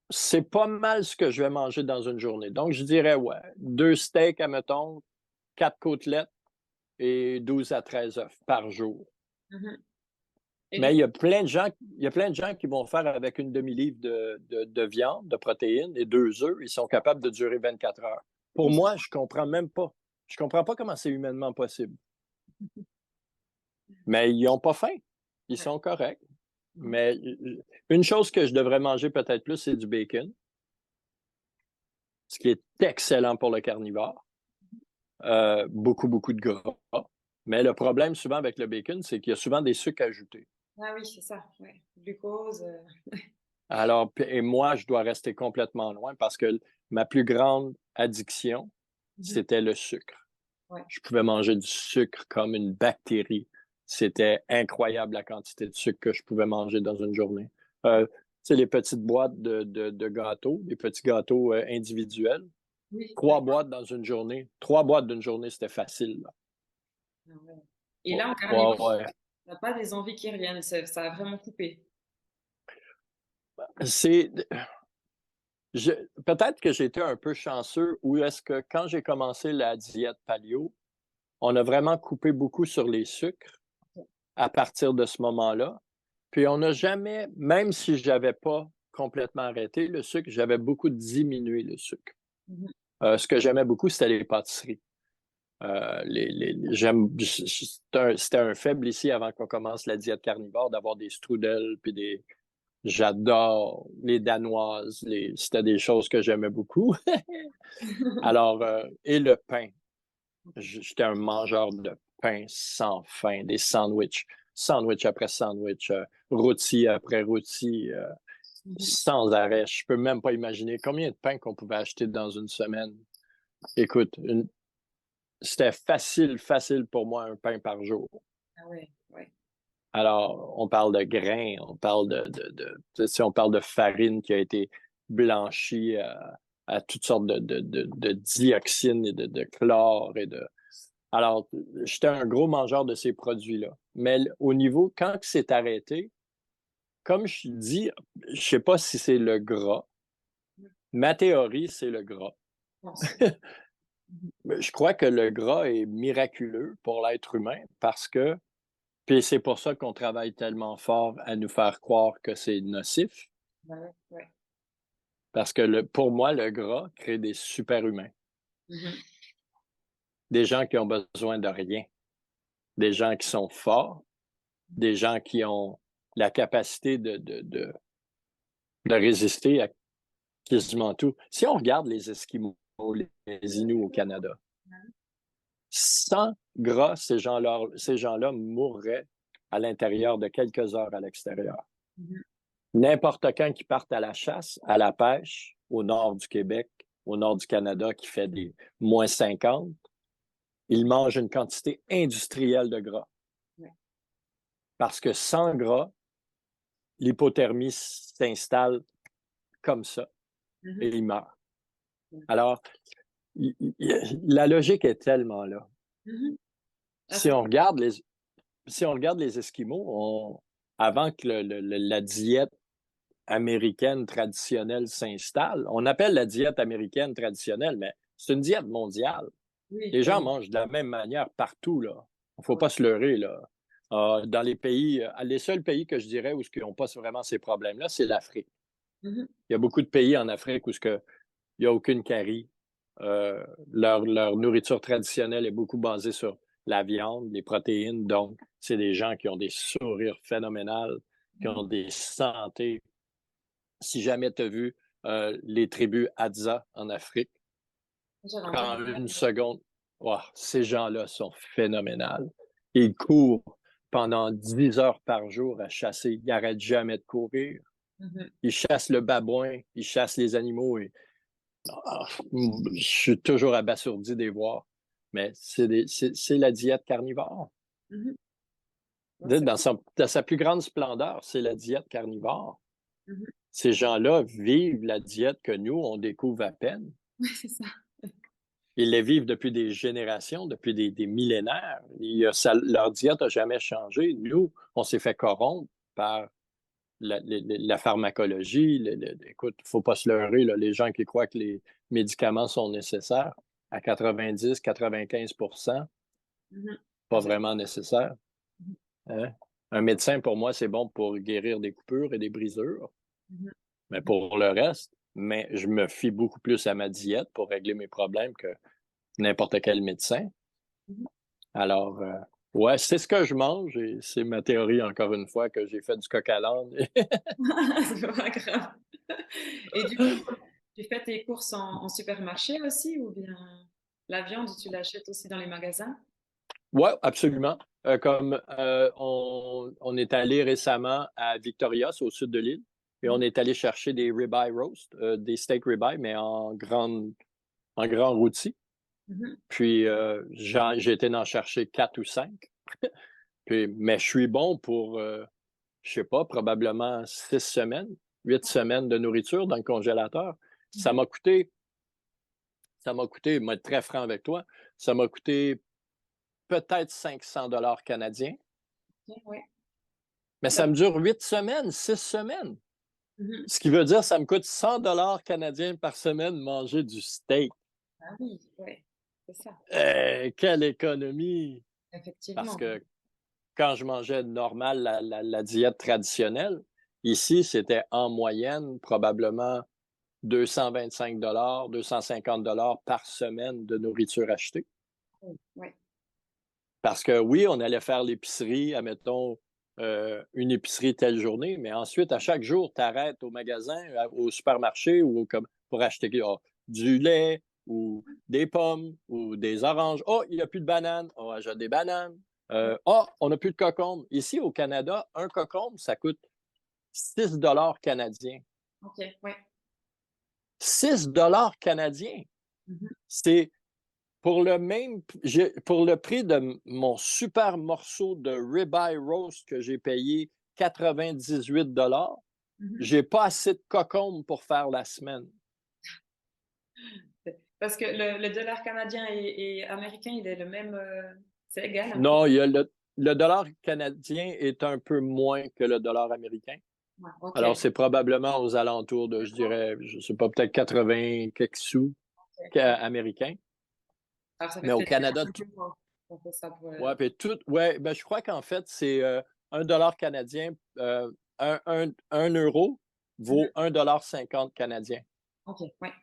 c'est pas mal ce que je vais manger dans une journée. Donc, je dirais, ouais, 2 steaks, admettons, 4 côtelettes et 12 à 13 œufs par jour. Mmh. Et Mais du il y a plein de gens qui vont faire avec une demi-livre de viande, de protéines et 2 œufs. Ils sont capables de durer 24 heures. Pour coup, moi, je comprends même pas. Je comprends pas comment c'est humainement possible. Mais ils n'ont pas faim. Ils ouais. sont corrects. Mmh. Mais une chose que je devrais manger peut-être plus, c'est du bacon, ce qui est excellent pour le carnivore. Beaucoup, beaucoup de gras. Mais le problème souvent avec le bacon, c'est qu'il y a souvent des sucres ajoutés. Ah oui, c'est ça, ouais. Glucose, Alors, et moi, je dois rester complètement loin parce que ma plus grande addiction, mmh. c'était le sucre. Ouais. Je pouvais manger du sucre comme une bactérie. C'était incroyable la quantité de sucre que je pouvais manger dans une journée. Tu sais, les petites boîtes de gâteaux, les petits gâteaux individuels, Oui, ouais. 3 boîtes dans une journée. 3 boîtes d'une journée, c'était facile, là. Ah ouais. Et Ouais, là, en carnivore, ouais, ouais. tu as pas des envies qui reviennent, ça a vraiment coupé? C'est, je, peut-être que j'ai été un peu chanceux ou est-ce que quand j'ai commencé la diète paleo, on a vraiment coupé beaucoup sur les sucres à partir de ce moment-là. Puis on n'a jamais, même si je n'avais pas complètement arrêté le sucre, j'avais beaucoup diminué le sucre. Mmh mh. Ce que j'aimais beaucoup, c'était les pâtisseries. C'était un faible ici avant qu'on commence la diète carnivore d'avoir des strudels puis des. J'adore les danoises, c'était des choses que j'aimais beaucoup. Alors, et le pain. J'étais un mangeur de pain sans fin, des sandwichs, sandwich après sandwich, rôti après rôti, Mmh. sans arrêt. Je peux même pas imaginer combien de pain qu'on pouvait acheter dans une semaine. Écoute, c'était facile, facile pour moi, un pain par jour. Ah ouais, ouais. Alors, on parle de grains, on parle si on parle de farine qui a été blanchie à toutes sortes de dioxines et de chlore et de. Alors, j'étais un gros mangeur de ces produits-là. Mais au niveau, quand c'est arrêté, comme je dis, je sais pas si c'est le gras. Mmh. Ma théorie, c'est le gras. Je pense. Mmh. Mais je crois que le gras est miraculeux pour l'être humain parce que, puis c'est pour ça qu'on travaille tellement fort à nous faire croire que c'est nocif, Bah ouais, ouais. parce que pour moi, le gras crée des super-humains, Mmh. des gens qui ont besoin de rien, des gens qui sont forts, des gens qui ont la capacité de résister à quasiment tout. Si on regarde les Esquimaux, les Inuits au Canada, sans gras, ces gens-là mourraient à l'intérieur de quelques heures à l'extérieur. Mmh. N'importe quand qu'ils partent à la chasse, à la pêche, au nord du Québec, au nord du Canada, qui fait des -50, ils mangent une quantité industrielle de gras. Ouais. Parce que sans gras, l'hypothermie s'installe comme ça et Mmh. ils meurent. Ouais. Alors, la logique est tellement là. Mmh. Ah Si c'est on regarde les, si on regarde les Esquimaux, avant que la diète américaine traditionnelle s'installe, on appelle la diète américaine traditionnelle, mais c'est une diète mondiale. oui, Les gens oui, mangent de la même manière partout, là. Il ne faut ouais. pas se leurrer, là. Dans les pays, les seuls pays que je dirais où ils n'ont pas vraiment ces problèmes-là, c'est l'Afrique. Mmh. Il y a beaucoup de pays en Afrique où il n'y a aucune carie. Leur nourriture traditionnelle est beaucoup basée sur la viande, les protéines. Donc, c'est des gens qui ont des sourires phénoménales, qui Mmh. ont des santé. Si jamais tu as vu les tribus Hadza en Afrique, J'avais prends entendu une parler. seconde. Wow, ces gens-là sont phénoménales. Ils courent pendant 10 heures par jour à chasser. Ils n'arrêtent jamais de courir. Mmh. Ils chassent le babouin, ils chassent les animaux. Ah, je suis toujours abasourdi de les voir, mais c'est la diète carnivore. Mhm. Ouais, c'est Dans sa plus grande splendeur, c'est la diète carnivore. mhm. Ces gens-là vivent la diète que nous, on découvre à peine. Ouais, c'est ça. Ils les vivent depuis des générations, depuis des millénaires. Leur diète n'a jamais changé. Nous, on s'est fait corrompre par la pharmacologie. Écoute, il ne faut pas se leurrer, là, les gens qui croient que les médicaments sont nécessaires à 90-95%, Mhm. pas Ah, c'est vraiment nécessaire. mhm. Hein? Un médecin, pour moi, c'est bon pour guérir des coupures et des brisures, Mhm. mais pour le reste, mais je me fie beaucoup plus à ma diète pour régler mes problèmes que n'importe quel médecin. Mhm. Alors, ouais, c'est ce que je mange et c'est ma théorie, encore une fois, que j'ai fait du coq à l'âne. C'est pas grave. Et du coup, tu fais tes courses en supermarché aussi ou bien la viande, tu l'achètes aussi dans les magasins? Ouais, absolument. On est allé récemment à Victoria, c'est au sud de l'île, et on Mhm. est allé chercher des ribeye roast, des steaks ribeye, mais en grand rôti. Mhm. Puis j'ai été en chercher 4 ou 5. Mais je suis bon pour, je sais pas, probablement 6 semaines, 8 semaines de nourriture dans le congélateur. Ça Mhm. m'a coûté, moi, être très franc avec toi, ça m'a coûté peut-être 500 dollars canadiens, Ok, ouais. mais Ça- ça me dure 8 semaines, 6 semaines. Mhm. Ce qui veut dire que ça me coûte 100 dollars canadiens par semaine manger du steak. Ah oui, ouais, c'est ça, Quelle économie! Parce effectivement. que quand je mangeais normal la diète traditionnelle, ici, c'était en moyenne probablement 225 dollars, 250 dollars par semaine de nourriture achetée. Oui, ouais. Parce que oui, on allait faire l'épicerie, admettons, une épicerie telle journée, mais ensuite, à chaque jour, tu arrêtes au magasin, au supermarché ou pour acheter du lait ou des pommes ou des oranges. Oh, il n'y a plus de bananes. Oh, j'ai des bananes. Oh, on n'a plus de cocombes. Ici, au Canada, un cocombe, ça coûte 6 dollars canadiens. Ok, ouais. 6 dollars canadiens. Mhm. C'est pour le prix de mon super morceau de ribeye roast que j'ai payé 98 dollars, Mhm. j'ai pas assez de cocombes pour faire la semaine. Parce que le dollar canadien et américain, il est le même, c'est égal un peu. Non, le dollar canadien est un peu moins que le dollar américain. Ouais, ok. Alors, c'est probablement aux alentours de, je dirais, je sais pas, peut-être 80 quelques sous Ouais. américains. Alors, ça fait Mais au peut-être Canada, 5 euros. On fait ça pour, ouais, puis ouais, ben, je crois qu'en fait, c'est 1 dollar canadien, un euro Mhm. vaut 1,50 $ canadien. Ok, ouais.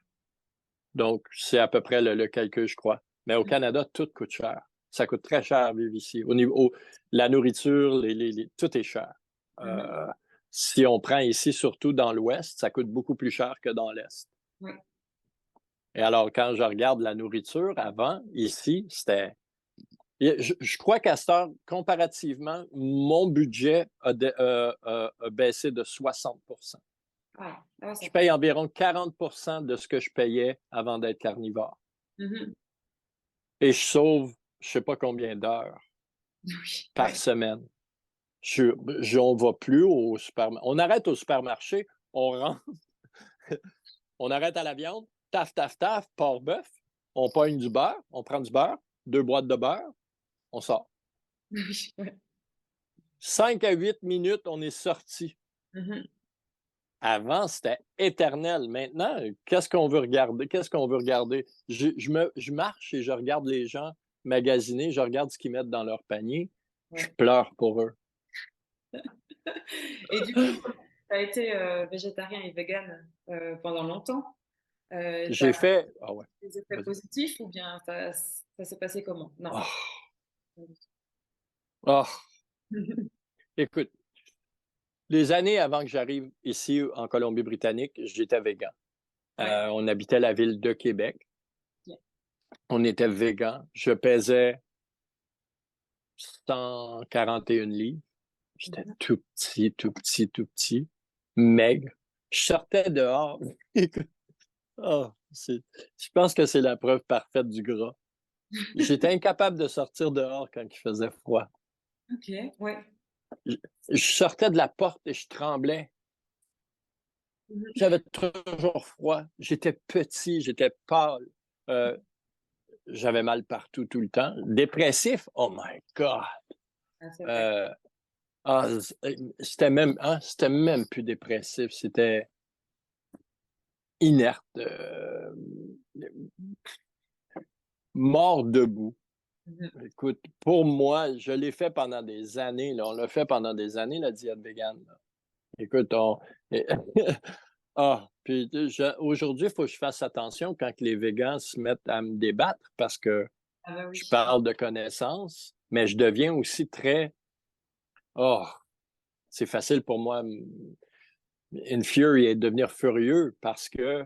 Donc, c'est à peu près le calcul, je crois. Mais au Canada, tout coûte cher. Ça coûte très cher vivre ici. La nourriture, tout est cher. Mhm. Euh, Si on prend ici, surtout dans l'Ouest, ça coûte beaucoup plus cher que dans l'Est. Ouais. Et alors, quand je regarde la nourriture avant, ici, c'était. Je crois qu'à cette heure, comparativement, mon budget a baissé de 60%. Ouais. Ah ouais, ça Je fait. paye environ 40% de ce que je payais avant d'être carnivore. Mhm. Et je sauve, je ne sais pas combien d'heures Oui, par ouais. semaine. On ne va plus au supermarché. On arrête au supermarché, on rentre, on arrête à la viande, taf, taf, taf, porc-bœuf, on pogne du beurre, on prend du beurre, 2 boîtes de beurre, on sort. Oui, ouais. 5 à 8 minutes, on est sorti. Mhm. Avant, c'était éternel. Maintenant, qu'est-ce qu'on veut regarder? Qu'est-ce qu'on veut regarder? Je marche et je regarde les gens magasiner, je regarde ce qu'ils mettent dans leur panier. Je Ouais. pleure pour eux. Et du coup, tu as été végétarien et vegan pendant longtemps. Tu J'ai as fait. Ah ouais, des effets vas-y. positifs ou bien ça s'est passé comment? Non. Oh, oh. Écoute, les années avant que j'arrive ici en Colombie-Britannique, j'étais végan. Ouais. On habitait la ville de Québec. Ok. On était végan. Je pesais 141 livres. J'étais Mhm. tout petit, tout petit, tout petit, maigre. Je sortais dehors. Écoute, Ah, je pense que c'est la preuve parfaite du gras. J'étais incapable de sortir dehors quand il faisait froid. OK, ouais. Je je sortais de la porte et je tremblais. Mmh mh. J'avais toujours froid. J'étais petit, j'étais pâle. Euh, J'avais mal partout tout le temps. Dépressif? Oh my God! Ah, c'est vrai. Euh, c'était même plus dépressif. C'était inerte. Mort debout. Mmh mh. Écoute, pour moi, je l'ai fait pendant des années, là. On l'a fait pendant des années, la diète végane, là. Écoute, puis aujourd'hui, il faut que je fasse attention quand que les végans se mettent à me débattre parce que Ah bah je oui. parle de connaissances, mais je deviens aussi très oh, c'est facile pour moi infuriate, devenir furieux parce que,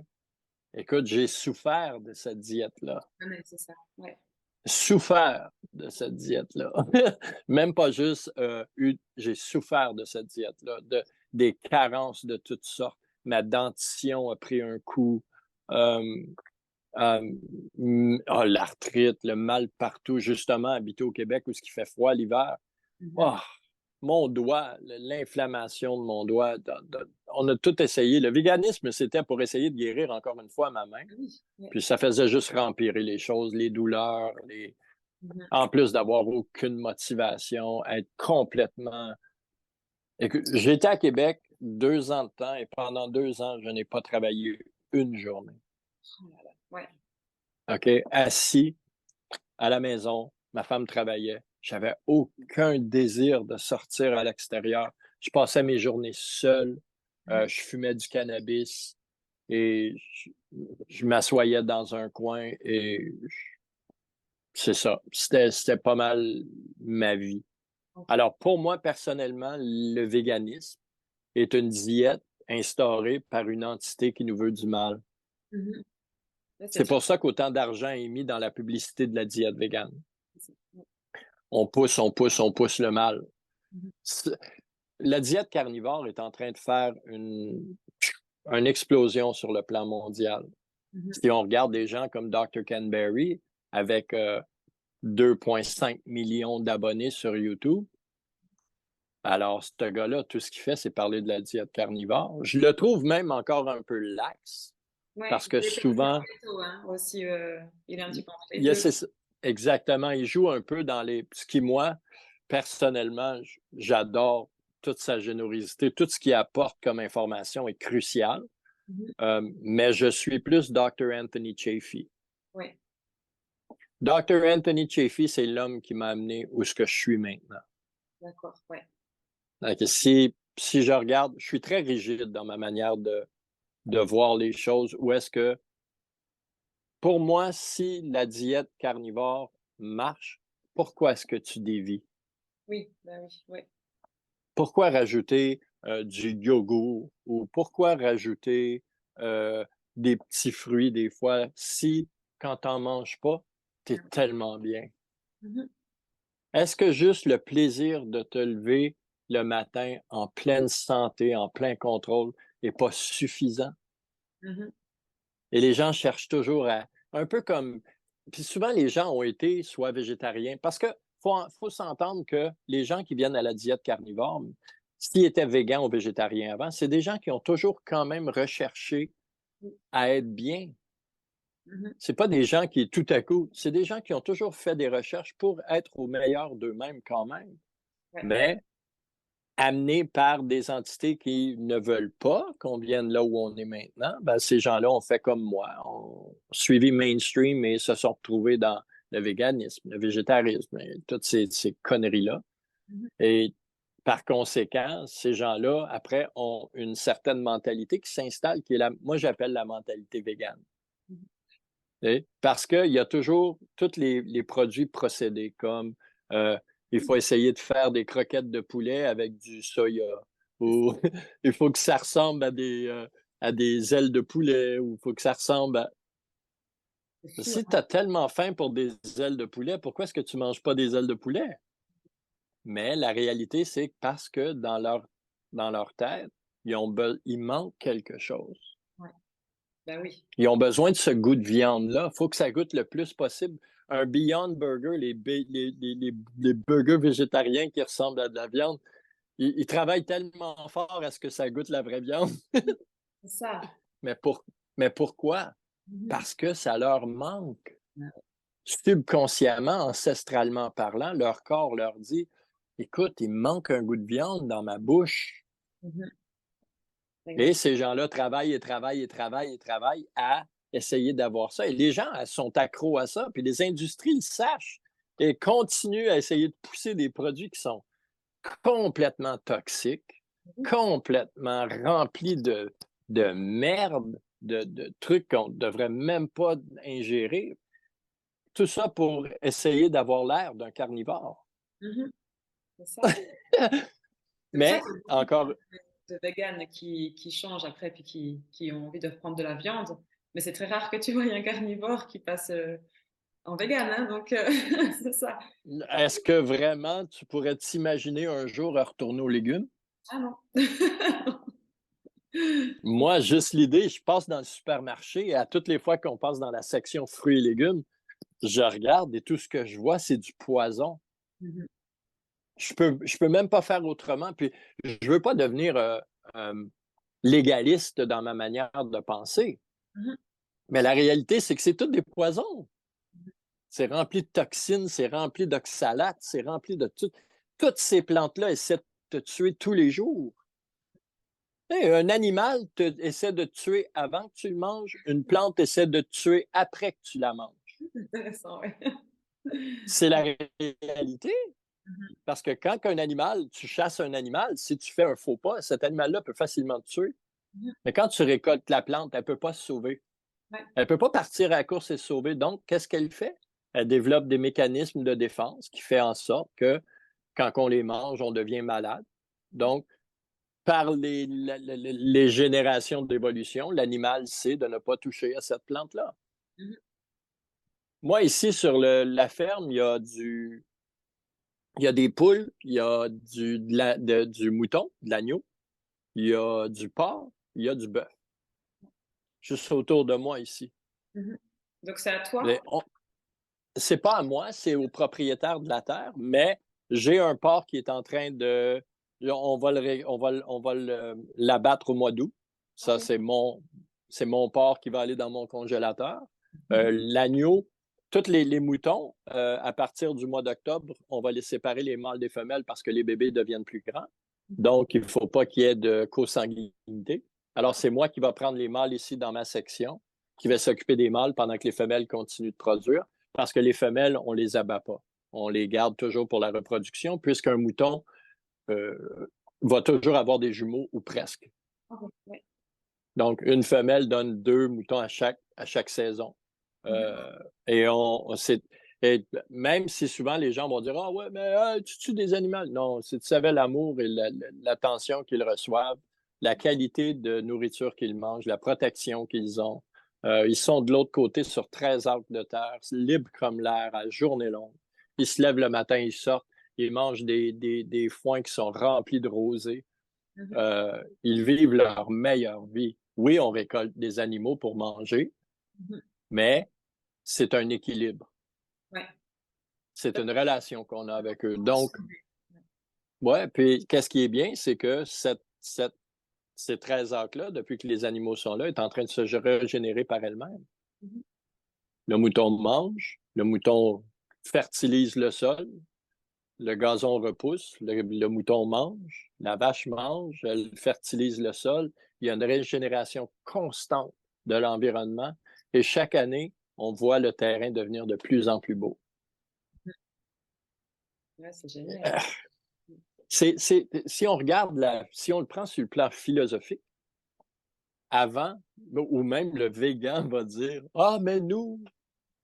écoute, j'ai souffert de cette diète-là. Ah mais c'est ça, ouais. Souffert de cette diète-là. Même pas juste j'ai souffert de cette diète-là, des carences de toutes sortes. Ma dentition a pris un coup. Euh, L'arthrite, le mal partout, justement, habiter au Québec où ce qui fait froid l'hiver. Mmh mh. Oh, mon doigt, l'inflammation de mon doigt, on a tout essayé. Le véganisme, c'était pour essayer de guérir encore une fois ma main. Ah oui, ouais. Puis ça faisait juste rempirer les choses, les douleurs, Mmh mh. en plus d'avoir aucune motivation, être complètement. Écoute, j'étais à Québec 2 ans de temps et pendant 2 ans, je n'ai pas travaillé une journée. Oh là là, ouais. OK? Assis à la maison, ma femme travaillait. J'avais aucun désir de sortir à l'extérieur. Je passais mes journées seul. Mmh. Je fumais du cannabis et je m'assoyais dans un coin et c'est ça. C'était pas mal ma vie. OK. Alors, pour moi, personnellement, le véganisme est une diète instaurée par une entité qui nous veut du mal. Mmh mh. Ouais, c'est C'est sûr. pour ça qu'autant d'argent est mis dans la publicité de la diète végane. Ouais. On pousse, on pousse, on pousse le mal. Mmh mh. C'est- La diète carnivore est en train de faire une explosion sur le plan mondial. Mmh mh. Si on regarde des gens comme Dr. Ken Berry avec 2,5 millions d'abonnés sur YouTube, alors ce gars-là, tout ce qu'il fait, c'est parler de la diète carnivore. Je le trouve même encore un peu lax Ouais, parce que il est passé en souvent, veto, hein, aussi, il est un petit peu entre les il y a 2. exactement, il joue un peu dans ce qui, moi, personnellement, j'adore toute sa générosité, tout ce qu'il apporte comme information est crucial. Mmh mh. Mais je suis plus Dr. Anthony Chaffee. Ouais, Dr. Anthony Chaffee, c'est l'homme qui m'a amené où ce que je suis maintenant. d'accord, ouais. Donc, si je regarde, je suis très rigide dans ma manière de voir les choses. Où est-ce que, pour moi, si la diète carnivore marche, pourquoi est-ce que tu dévis? Oui, bah oui, ouais. Pourquoi rajouter du yogourt ou pourquoi rajouter euh, des petits fruits des fois si, quand t'en manges pas, t'es Mmh. tellement bien? Mmh mh. Est-ce que juste le plaisir de te lever le matin en pleine santé, en plein contrôle, est pas suffisant? Mmh mh. Et les gens cherchent toujours à un peu comme puis souvent les gens ont été soit végétariens parce que faut s'entendre que les gens qui viennent à la diète carnivore, s'ils étaient végans ou végétariens avant, c'est des gens qui ont toujours quand même recherché Oui. à être bien. Mmh mh. C'est pas des gens qui tout à coup, c'est des gens qui ont toujours fait des recherches pour être au meilleur d'eux-mêmes quand même. Ouais. Mais amenés par des entités qui ne veulent pas qu'on vienne là où on est maintenant, ben, ces gens-là ont fait comme moi, ont suivi mainstream et se sont retrouvés dans le véganisme, le végétarisme et toutes ces conneries-là. Mmh mh. Et par conséquent, ces gens-là, après, ont une certaine mentalité qui s'installe, qui est moi j'appelle la mentalité végane. Mmh mh. Parce qu'il y a toujours tous les produits procédés, comme euh, il faut essayer de faire des croquettes de poulet avec du soya, C'est ça, ou il faut que ça ressemble à des ailes de poulet, ou il faut que ça ressemble à. c'est sûr, Si tu hein. as tellement faim pour des ailes de poulet, pourquoi est-ce que tu ne manges pas des ailes de poulet? Mais la réalité, c'est que parce que dans leur tête, il manque quelque chose. Ouais. Ben oui. Ils ont besoin de ce goût de viande-là. Il faut que ça goûte le plus possible. Un Beyond Burger, les burgers végétariens qui ressemblent à de la viande, ils travaillent tellement fort à ce que ça goûte la vraie viande. C'est ça. Mais, mais pourquoi? Parce que ça leur manque. Subconsciemment, ancestralement parlant, leur corps leur dit, écoute, il me manque un goût de viande dans ma bouche. Et ces gens-là travaillent et travaillent et travaillent et travaillent à essayer d'avoir ça. Et les gens sont accros à ça. Puis les industries le sachent et continuent à essayer de pousser des produits qui sont complètement toxiques, complètement remplis de merde, de trucs qu'on ne devrait même pas ingérer. Tout ça pour essayer d'avoir l'air d'un carnivore. C'est ça. Mais encore, de véganes qui changent après puis qui ont envie de reprendre de la viande. Mais c'est très rare que tu vois un carnivore qui passe en vegan, hein, donc c'est ça. est-ce que vraiment tu pourrais t'imaginer un jour retourner aux légumes? Ah non. Moi, juste l'idée, je passe dans le supermarché et à toutes les fois qu'on passe dans la section fruits et légumes, je regarde et tout ce que je vois, c'est du poison. Je peux même pas faire autrement. Puis, je veux pas devenir légaliste dans ma manière de penser. Mais la réalité, c'est que c'est tout des poisons. C'est rempli de toxines, c'est rempli d'oxalates, c'est rempli de tout. Toutes ces plantes-là essaient de te tuer tous les jours. Un animal essaie de te tuer avant que tu le manges, une plante essaie de te tuer après que tu la manges. C'est intéressant, oui. C'est la réalité. Parce que quand un animal, tu chasses un animal, si tu fais un faux pas, cet animal-là peut facilement te tuer. Mais quand tu récoltes la plante, elle ne peut pas se sauver. Elle ne peut pas partir à la course et se sauver. Donc, qu'est-ce qu'elle fait? Elle développe des mécanismes de défense qui font en sorte que quand on les mange, on devient malade. Donc, par les générations d'évolution, l'animal sait de ne pas toucher à cette plante-là. Moi, ici, sur la ferme, il y a des poules, il y a du mouton, de l'agneau, il y a du porc, il y a du bœuf. Juste autour de moi ici. Donc, c'est à toi? C'est pas à moi, c'est au propriétaire de la terre, mais j'ai un porc qui est en train de. On va l'abattre au mois d'août. Ça, Okay. c'est mon porc qui va aller dans mon congélateur. L'agneau, tous les moutons, à partir du mois d'octobre, on va les séparer les mâles des femelles parce que les bébés deviennent plus grands. Donc, il ne faut pas qu'il y ait de consanguinité. Alors, c'est moi qui va prendre les mâles ici dans ma section, qui va s'occuper des mâles pendant que les femelles continuent de produire, parce que les femelles, on ne les abat pas. On les garde toujours pour la reproduction, puisqu'un mouton va toujours avoir des jumeaux ou presque. Okay. Donc, une femelle donne 2 moutons à chaque saison. Et même si souvent les gens vont dire ah ouais, mais tu tues des animaux. Non, si tu savais l'amour et l'attention qu'ils reçoivent, la qualité de nourriture qu'ils mangent, la protection qu'ils ont. Ils sont de l'autre côté sur 13 acres de terre, libres comme l'air, à journée longue. Ils se lèvent le matin, ils sortent, ils mangent des foins qui sont remplis de rosée. Ils vivent leur meilleure vie. Oui, on récolte des animaux pour manger, mais c'est un équilibre. Ouais. C'est une relation qu'on a avec eux. Donc, ouais, puis qu'est-ce qui est bien, c'est que ces 13 acres-là, depuis que les animaux sont là, est en train de se régénérer par elles-mêmes. Le mouton mange, le mouton fertilise le sol, le gazon repousse, le mouton mange, la vache mange, elle fertilise le sol. Il y a une régénération constante de l'environnement et chaque année, on voit le terrain devenir de plus en plus beau. Ouais, c'est génial. Si on regarde, si on le prend sur le plan philosophique, avant, ou même le végan va dire « Ah, mais nous,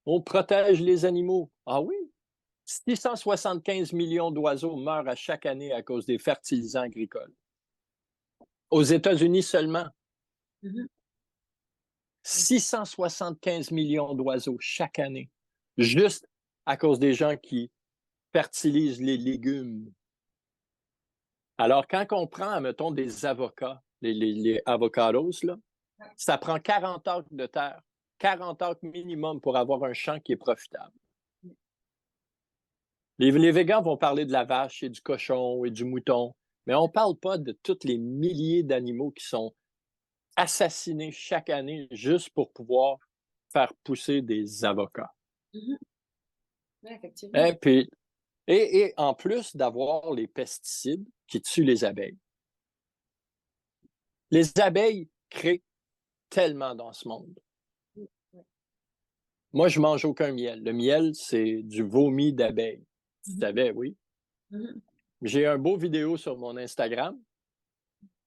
on protège les animaux. » Ah oui? 675 millions d'oiseaux meurent à chaque année à cause des fertilisants agricoles. Aux États-Unis seulement. 675 millions d'oiseaux chaque année, juste à cause des gens qui fertilisent les légumes. Alors, quand on prend, mettons, des avocats, les avocados, là, Ça prend 40 acres de terre, 40 acres minimum pour avoir un champ qui est profitable. Les végans vont parler de la vache et du cochon et du mouton, mais on ne parle pas de tous les milliers d'animaux qui sont assassinés chaque année juste pour pouvoir faire pousser des avocats. Ouais, effectivement. Et en plus d'avoir les pesticides qui tuent les abeilles. Les abeilles créent tellement dans ce monde. Moi, je mange aucun miel. Le miel, c'est du vomi d'abeilles. Tu savais, oui. J'ai un beau vidéo sur mon Instagram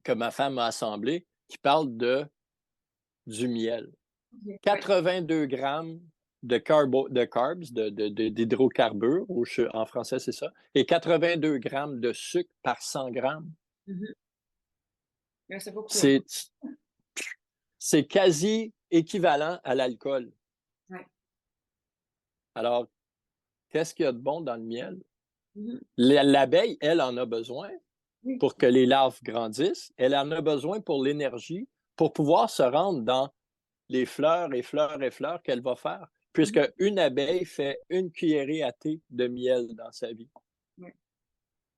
que ma femme a assemblé qui parle du miel. 82 grammes de carbs, d'hydrocarbures, en français c'est ça, et 82 grammes de sucre par 100 grammes. Ouais, c'est beaucoup. Hein. C'est quasi équivalent à l'alcool. Ouais. Alors, qu'est-ce qu'il y a de bon dans le miel? L'abeille, elle en a besoin pour que les larves grandissent. Elle en a besoin pour l'énergie, pour pouvoir se rendre dans les fleurs et fleurs et fleurs qu'elle va faire, puisque une abeille fait une cuillerée à thé de miel dans sa vie. Ouais.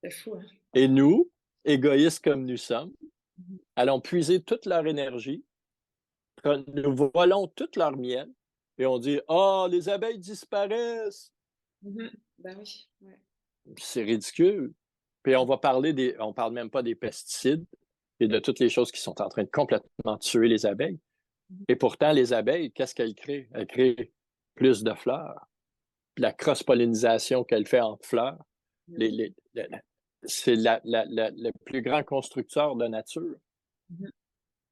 C'est fou. Hein? Et nous, égoïstes comme nous sommes, allons puiser toute leur énergie, nous volons tout leur miel, et on dit « Ah, les abeilles disparaissent! » Ben oui. Ouais. C'est ridicule. Puis on parle même pas des pesticides et de toutes les choses qui sont en train de complètement tuer les abeilles. Et pourtant, les abeilles, qu'est-ce qu'elles créent? Elles créent plus de fleurs. Puis la cross-pollinisation qu'elles font entre fleurs, c'est le plus grand constructeur de nature.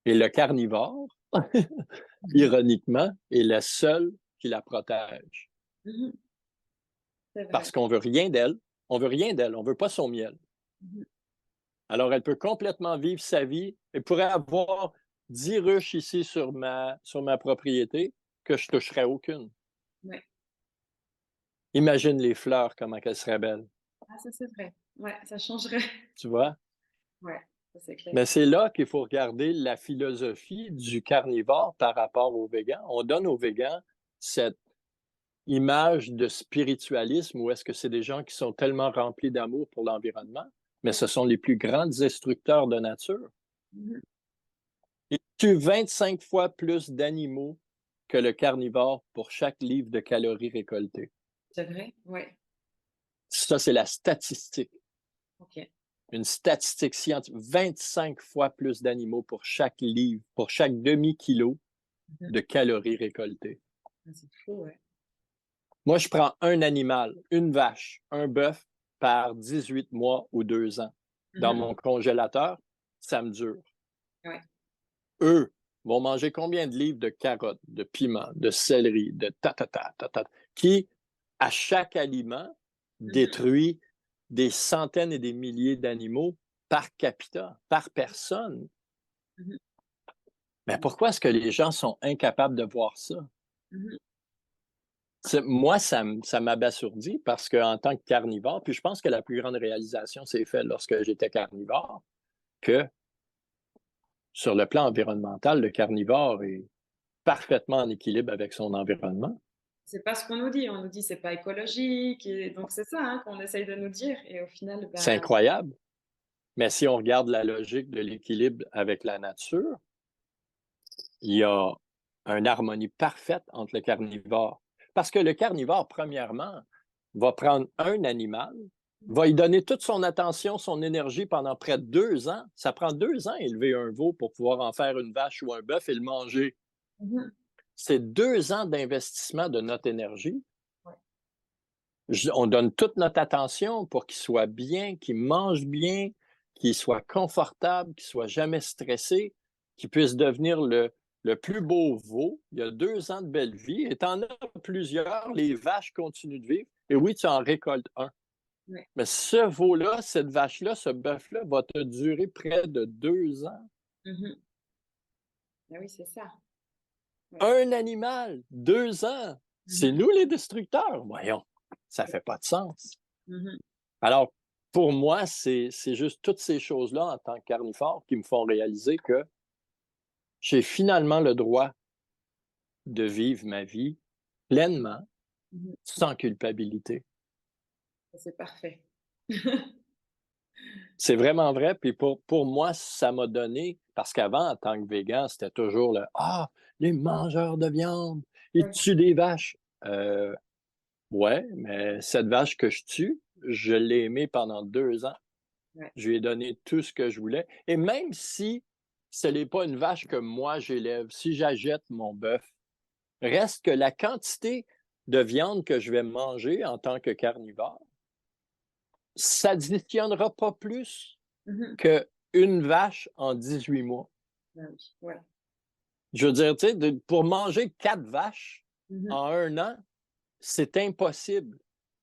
Et le carnivore, ironiquement, est le seul qui la protège. Parce qu'on veut rien d'elle. On veut rien d'elle. On veut pas son miel. Alors, elle peut complètement vivre sa vie. Elle pourrait avoir 10 ruches ici sur ma propriété que je toucherais aucune. Ouais. Imagine les fleurs, comment elles seraient belles. Ah, ça c'est vrai. Ouais, ça changerait. Tu vois? Ouais, ça c'est clair. Mais c'est là qu'il faut regarder la philosophie du carnivore par rapport aux végans. On donne aux végans cette image de spiritualisme où est-ce que c'est des gens qui sont tellement remplis d'amour pour l'environnement, mais ce sont les plus grands destructeurs de nature. Ils tuent 25 fois plus d'animaux que le carnivore pour chaque livre de calories récoltées. C'est vrai? Ouais. Ça, c'est la statistique. OK. Une statistique scientifique. 25 fois plus d'animaux pour chaque livre, pour chaque demi-kilo de calories récoltées. C'est fou, ouais. Moi, je prends un animal, une vache, un bœuf par 18 mois ou 2 ans dans mon congélateur, ça me dure. Ouais. Eux vont manger combien de livres de carottes, de piments, de céleri, de qui, à chaque aliment, détruit des centaines et des milliers d'animaux par capita, par personne. Mais pourquoi est-ce que les gens sont incapables de voir ça? Moi, ça m'abasourdit parce qu'en tant que carnivore, puis je pense que la plus grande réalisation s'est faite lorsque j'étais carnivore, que sur le plan environnemental, le carnivore est parfaitement en équilibre avec son environnement. C'est pas ce qu'on nous dit. On nous dit c'est pas écologique. Et donc c'est ça hein, qu'on essaye de nous dire. Et au final, C'est incroyable. Mais si on regarde la logique de l'équilibre avec la nature, il y a une harmonie parfaite entre le carnivore. Parce que le carnivore, premièrement, va prendre un animal, va y donner toute son attention, son énergie pendant près de 2 ans. Ça prend 2 ans élever un veau pour pouvoir en faire une vache ou un bœuf et le manger. C'est 2 ans d'investissement de notre énergie. On donne toute notre attention pour qu'il soit bien, qu'il mange bien, qu'il soit confortable, qu'il soit jamais stressé, qu'il puisse devenir le plus beau veau. Il y a 2 ans de belle vie. Et tu en as plusieurs. Les vaches continuent de vivre. Et oui, tu en récoltes un. Ouais. Mais ce veau-là, cette vache-là, ce bœuf-là va te durer près de 2 ans. Ah oui, c'est ça. Ouais. Un animal, 2 ans. C'est nous les destructeurs. Voyons, ça fait pas de sens. Alors, pour moi, c'est juste toutes ces choses-là en tant que carnivore qui me font réaliser que j'ai finalement le droit de vivre ma vie pleinement, Mhm. sans culpabilité. C'est parfait. C'est vraiment vrai. Puis pour moi, ça m'a donné, parce qu'avant, en tant que végan, c'était toujours le Ah, les mangeurs de viande, ils Ouais, tuent des vaches. Ouais, mais cette vache que je tue, je l'ai aimée pendant 2 ans. ouais. Je lui ai donné tout ce que je voulais. Et même si ce n'est pas une vache que moi j'élève, si j'achète mon bœuf, reste que la quantité de viande que je vais manger en tant que carnivore, ça n'additionnera pas plus Mhm. qu'une vache en 18 mois. Ah oui, ouais. Je veux dire, tu sais, pour manger 4 vaches Mhm. en 1 an, c'est impossible.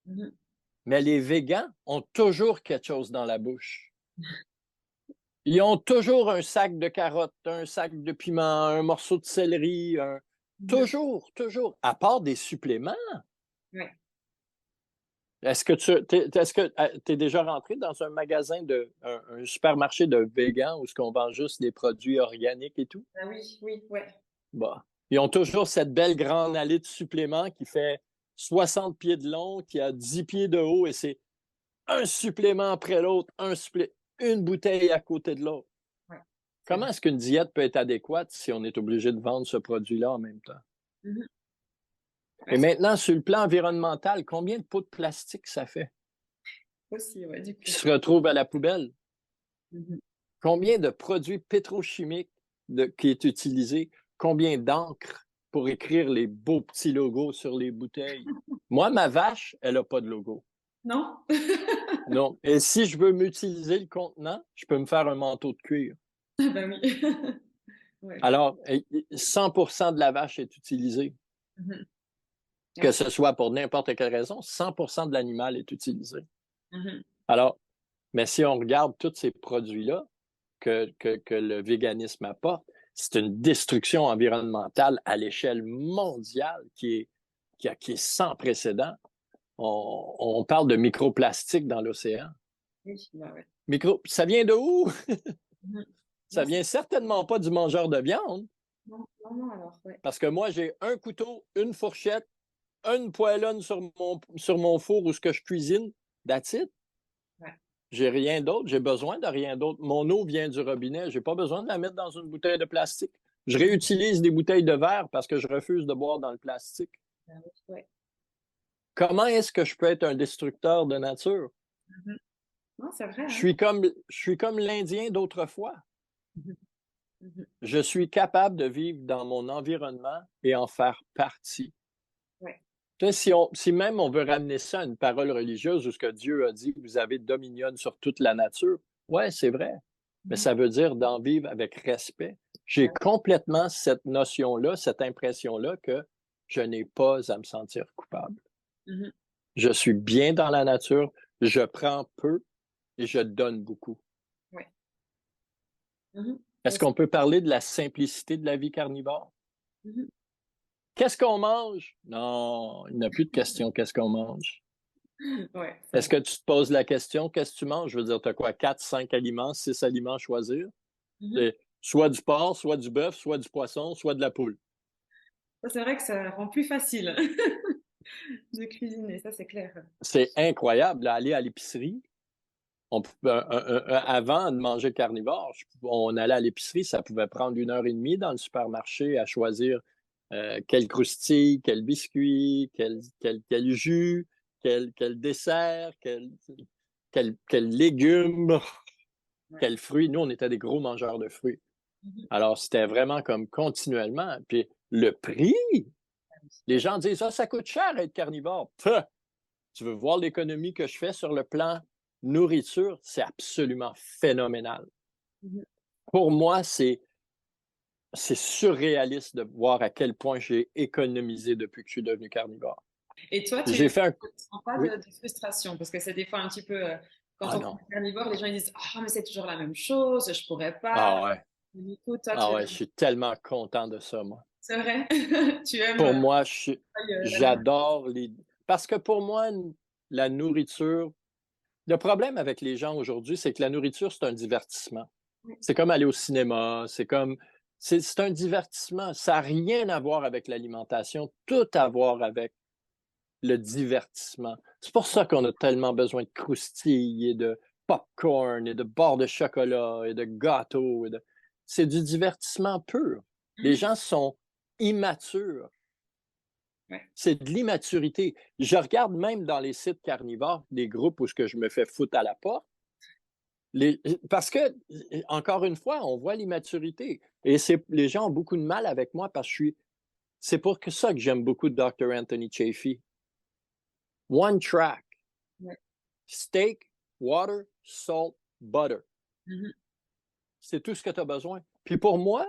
Mhm. Mais les végans ont toujours quelque chose dans la bouche. Ils ont toujours un sac de carottes, un sac de piment, un morceau de céleri, Mhm. toujours, toujours, à part des suppléments. Ouais. Est-ce que tu es déjà rentré dans un magasin un supermarché de végans où ce qu'on vend juste des produits organiques et tout? Ah oui, oui, ouais. Bah, ils ont toujours cette belle grande allée de suppléments qui fait 60 pieds de long, qui a 10 pieds de haut et c'est un supplément après l'autre, une bouteille à côté de l'autre. Ouais, c'est Comment vrai. est-ce qu'une diète peut être adéquate si on est obligé de vendre ce produit-là en même temps? Mhm. Et Ouais, c'est maintenant, sur le plan environnemental, combien de pots de plastique ça fait aussi, ouais, du qui coup. se retrouvent à la poubelle? Mhm. Combien de produits pétrochimiques qui est utilisé? Combien d'encre pour écrire les beaux petits logos sur les bouteilles? Moi, ma vache, elle n'a pas de logo. Non? Non. Et si je veux m'utiliser le contenant, je peux me faire un manteau de cuir. Ah bah oui. Ouais. Alors, 100% de la vache est utilisée. Mhm. Ouais, Que ce soit pour n'importe quelle raison, 100% de l'animal est utilisé. mhm. Alors, mais si on regarde tous ces produits-là que le véganisme apporte, c'est une destruction environnementale à l'échelle mondiale qui est sans précédent. On parle de microplastique dans l'océan. Oui, bah ouais. Ça vient de où? Mhm. Ça Non, vient certainement pas du mangeur de viande, non, non, non, alors, ouais. parce que moi, j'ai un couteau, une fourchette, une poêlonne sur mon four où ce que je cuisine. That's it. Ouais. J'ai rien d'autre, j'ai besoin de rien d'autre. Mon eau vient du robinet, j'ai pas besoin de la mettre dans une bouteille de plastique. Je Mhm. réutilise des bouteilles de verre parce que je refuse de boire dans le plastique. Ah oui, ouais. Comment est-ce que je peux être un destructeur de nature? Mhm. Non, c'est vrai, Je hein? suis comme, je suis comme l'Indien d'autrefois. Mhm. Mhm. Je suis capable de vivre dans mon environnement et en faire partie. Ouais. Tu sais, si même on veut ramener ça à une parole religieuse où ce que Dieu a dit, vous avez dominion sur toute la nature, ouais, c'est vrai. Mais Mhm. ça veut dire d'en vivre avec respect. J'ai Ouais. complètement cette notion-là, cette impression-là que je n'ai pas à me sentir coupable. Mhm. Je suis bien dans la nature, je prends peu et je donne beaucoup. Ouais. Mhm. Est-ce Ouais, c'est- qu'on peut parler de la simplicité de la vie carnivore? Mhm. Qu'est-ce qu'on mange? Non, il n'y a plus de question qu'est-ce qu'on mange. Ouais, c'est Est-ce vrai. que tu te poses la question, qu'est-ce que tu manges? Je veux dire, tu as quoi, 4, 5 aliments, 6 aliments à choisir? Mhm. C'est soit du porc, soit du bœuf, soit du poisson, soit de la poule. Ça, c'est vrai que ça rend plus facile de cuisiner, ça, c'est clair. C'est incroyable, là, aller à l'épicerie. Avant de manger carnivore, on allait à l'épicerie, ça pouvait prendre 1 heure et demie dans le supermarché à choisir quel croustille, quel biscuit, quel jus, quel dessert, quel légume, Ouais. quel fruit. Nous, on était des gros mangeurs de fruits. Mhm. Alors, c'était vraiment comme continuellement. Puis le prix, les Ouais. gens disent, ça coûte cher être carnivore. Pah! Tu veux voir l'économie que je fais sur le plan nourriture, c'est absolument phénoménal. Mhm. Pour moi, c'est surréaliste de voir à quel point j'ai économisé depuis que je suis devenu carnivore. Et toi, tu J'ai ne fait un... sens pas Oui. de frustration parce que c'est des fois un petit peu, quand Ah on non. prend carnivore, les gens ils disent ah mais c'est toujours la même chose, je pourrais pas. Ah ouais. Du coup, toi, Ah ouais, je suis tellement content de ça, moi. c'est vrai, tu aimes Pour moi, la nourriture. j'adore les... Parce que pour moi, la nourriture... Le problème avec les gens aujourd'hui, c'est que la nourriture, c'est un divertissement. C'est comme aller au cinéma, c'est comme C'est un divertissement. Ça n'a rien à voir avec l'alimentation, tout à voir avec le divertissement. C'est pour ça qu'on a tellement besoin de croustilles et de popcorn et de barres de chocolat et de gâteaux. C'est du divertissement pur. Les gens sont immatures. Ouais. C'est de l'immaturité. Je regarde même dans les sites carnivores des groupes où je me fais foutre à la porte. Parce que, encore une fois, on voit l'immaturité. Et les gens ont beaucoup de mal avec moi parce que c'est pour ça que j'aime beaucoup Dr. Anthony Chaffee. One track. Ouais. Steak, water, salt, butter. Mhm. C'est tout ce que tu as besoin. Puis pour moi,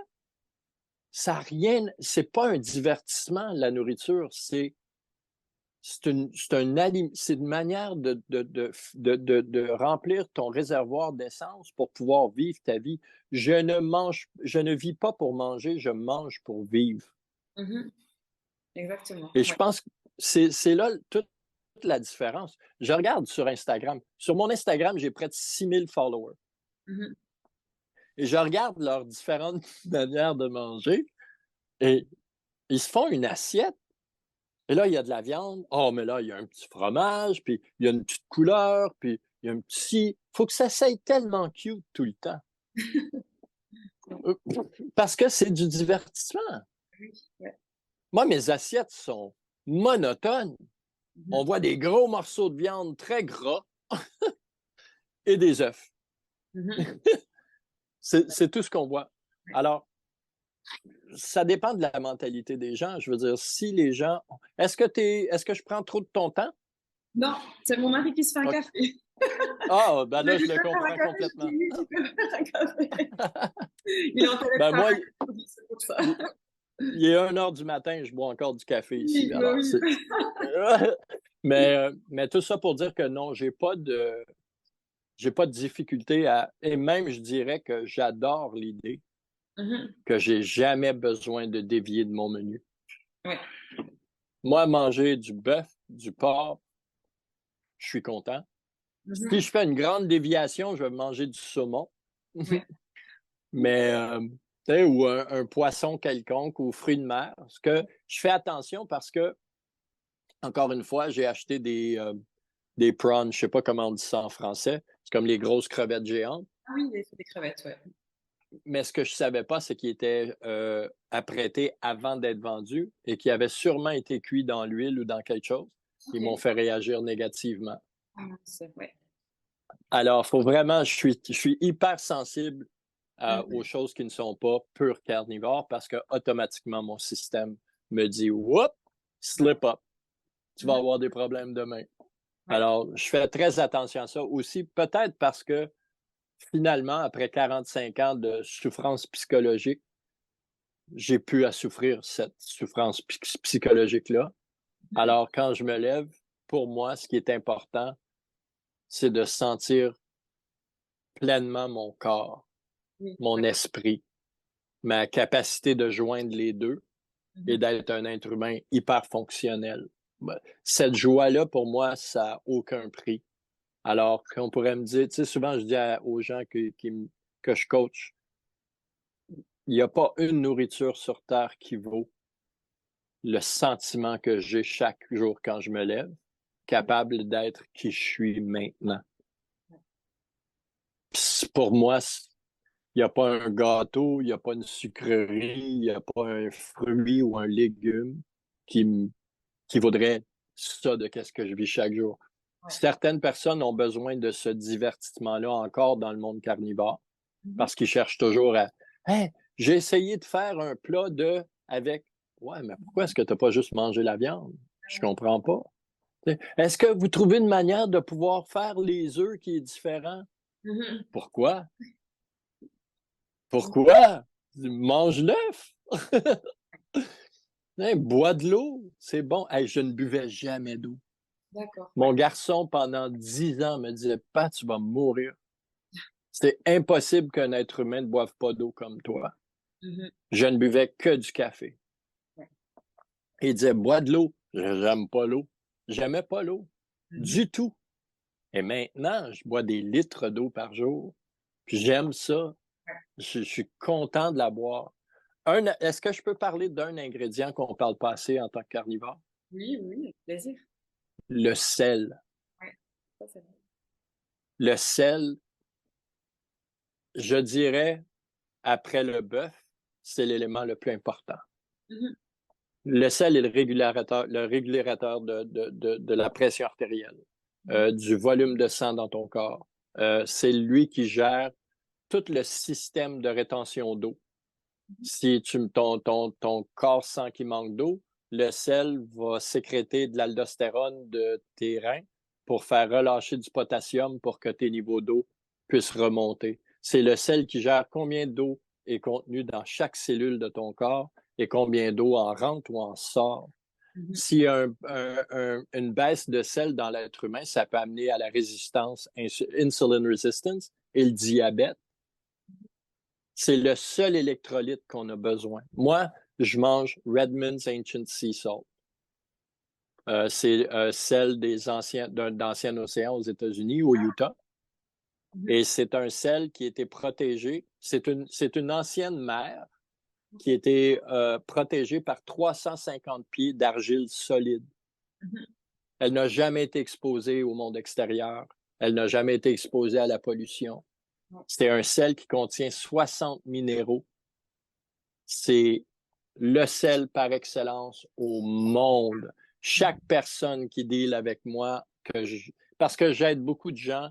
ça a rien, c'est pas un divertissement, la nourriture, c'est une manière de remplir ton réservoir d'essence pour pouvoir vivre ta vie. Je ne vis pas pour manger, je mange pour vivre. Mhm. Exactement. Et je Ouais. pense que c'est là toute la différence. Je regarde sur Instagram. Sur mon Instagram, j'ai près de 6000 followers. Mhm. Et je regarde leurs différentes manières de manger et ils se font une assiette. Et là, il y a de la viande. Oh, mais là, il y a un petit fromage, puis il y a une petite couleur, puis il y a un petit. Il faut que ça soit tellement cute tout le temps. Parce que c'est du divertissement. Oui. Ouais. Moi, mes assiettes sont monotones. On Mhm. voit des gros morceaux de viande très gras et des œufs. Mhm. C'est tout ce qu'on voit. Alors, ça dépend de la mentalité des gens. Je veux dire, si les gens. Est-ce que je prends trop de ton temps? Non, c'est mon mari qui se fait un OK. café. Ah, ben Je là, lui je fais le faire un comprends café, je complètement. dis oui, tu peux faire un café. Il est en Ben moi, télétravail, c'est pour ça. il est 1 heure du matin, je bois encore du café ici. Oui, bah Alors, oui. mais tout ça pour dire que non, j'ai pas de difficulté à. Et même, je dirais que j'adore l'idée Mhm. que j'ai jamais besoin de dévier de mon menu. Ouais. Moi, manger du bœuf, du porc, je suis content. Si Mhm. je fais une grande déviation, je vais manger du saumon. Ouais. Mais, tu sais, ou un poisson quelconque ou fruits de mer. Ce que je fais attention parce que, encore une fois, j'ai acheté des prawns, je sais pas comment on dit ça en français. C'est comme les grosses crevettes géantes. Ah oui, il fait des crevettes, ouais. Mais ce que je savais pas, c'est qu'ils étaient apprêtés avant d'être vendus et qu'ils avaient sûrement été cuits dans l'huile ou dans quelque chose. Ils m'ont Ok. fait réagir négativement. Ah, ouais. Alors, faut vraiment, je suis hyper sensible aux Mhm. choses qui ne sont pas pures carnivores parce que automatiquement mon système me dit whoop, Ouais. slip up, tu vas Mhm. avoir des problèmes demain. Ouais. Alors, je fais très attention à ça aussi, peut-être parce que finalement, après 45 ans de souffrance psychologique, j'ai pu à souffrir cette souffrance psychologique-là. Mhm. Alors, quand je me lève, pour moi, ce qui est important, c'est de sentir pleinement mon corps, Oui, mon ouais. esprit, ma capacité de joindre les deux et Mhm. d'être un être humain hyper fonctionnel. Cette joie-là, pour moi, ça n'a aucun prix. Alors qu'on pourrait me dire, tu sais, souvent je dis aux gens que je coach, il n'y a pas une nourriture sur Terre qui vaut le sentiment que j'ai chaque jour quand je me lève, capable d'être qui je suis maintenant. Pour moi, il n'y a pas un gâteau, il n'y a pas une sucrerie, il n'y a pas un fruit ou un légume qui, qui vaudrait ça de qu'est-ce que je vis chaque jour. Ouais. Certaines personnes ont besoin de ce divertissement-là encore dans le monde carnivore Mhm. parce qu'ils cherchent toujours à hey, j'ai essayé de faire un plat avec ouais, mais pourquoi est-ce que tu n'as pas juste mangé la viande? Je comprends pas. Est-ce que vous trouvez une manière de pouvoir faire les œufs qui est différent? Mhm. Pourquoi? Pourquoi? Mange l'œuf! Hein, bois de l'eau, c'est bon. Hey, je ne buvais jamais d'eau. D'accord, ouais. Mon garçon, pendant 10 ans, me disait, Pat, tu vas mourir. C'est impossible qu'un être humain ne boive pas d'eau comme toi. Mhm. Je ne buvais que du café. Ouais. Il disait, bois de l'eau. J'aime pas l'eau. J'aimais pas l'eau. Mhm. Du tout. Et maintenant, je bois des litres d'eau par jour. Puis j'aime ça. Ouais. Je suis content de la boire. Est-ce que je peux parler d'un ingrédient qu'on parle pas assez en tant que carnivore? Oui, oui, avec plaisir. Le sel. Ouais, ça c'est vrai. Le sel, je dirais, après le bœuf, c'est l'élément le plus important. Mhm, Le sel est le régulateur de la pression artérielle, mhm, du volume de sang dans ton corps. C'est lui qui gère tout le système de rétention d'eau. Si ton corps sent qu'il manque d'eau, le sel va sécréter de l'aldostérone de tes reins pour faire relâcher du potassium pour que tes niveaux d'eau puissent remonter. C'est le sel qui gère combien d'eau est contenue dans chaque cellule de ton corps et combien d'eau en rentre ou en sort. mhm. S'il y a une baisse de sel dans l'être humain, ça peut amener à la résistance, insulin resistance et le diabète. C'est le seul électrolyte qu'on a besoin. Moi, je mange Redmond's Ancient Sea Salt. C'est celle d'ancien océan aux États-Unis, au Utah. Mhm. Et c'est un sel qui a été protégé. C'est une ancienne mer qui a Ok. été protégée par 350 pieds d'argile solide. Mhm. Elle n'a jamais été exposée au monde extérieur. Elle n'a jamais été exposée à la pollution. Ouais. C'est un sel qui contient 60 minéraux. C'est le sel par excellence au monde. Chaque personne qui deal avec moi, parce que j'aide beaucoup de gens,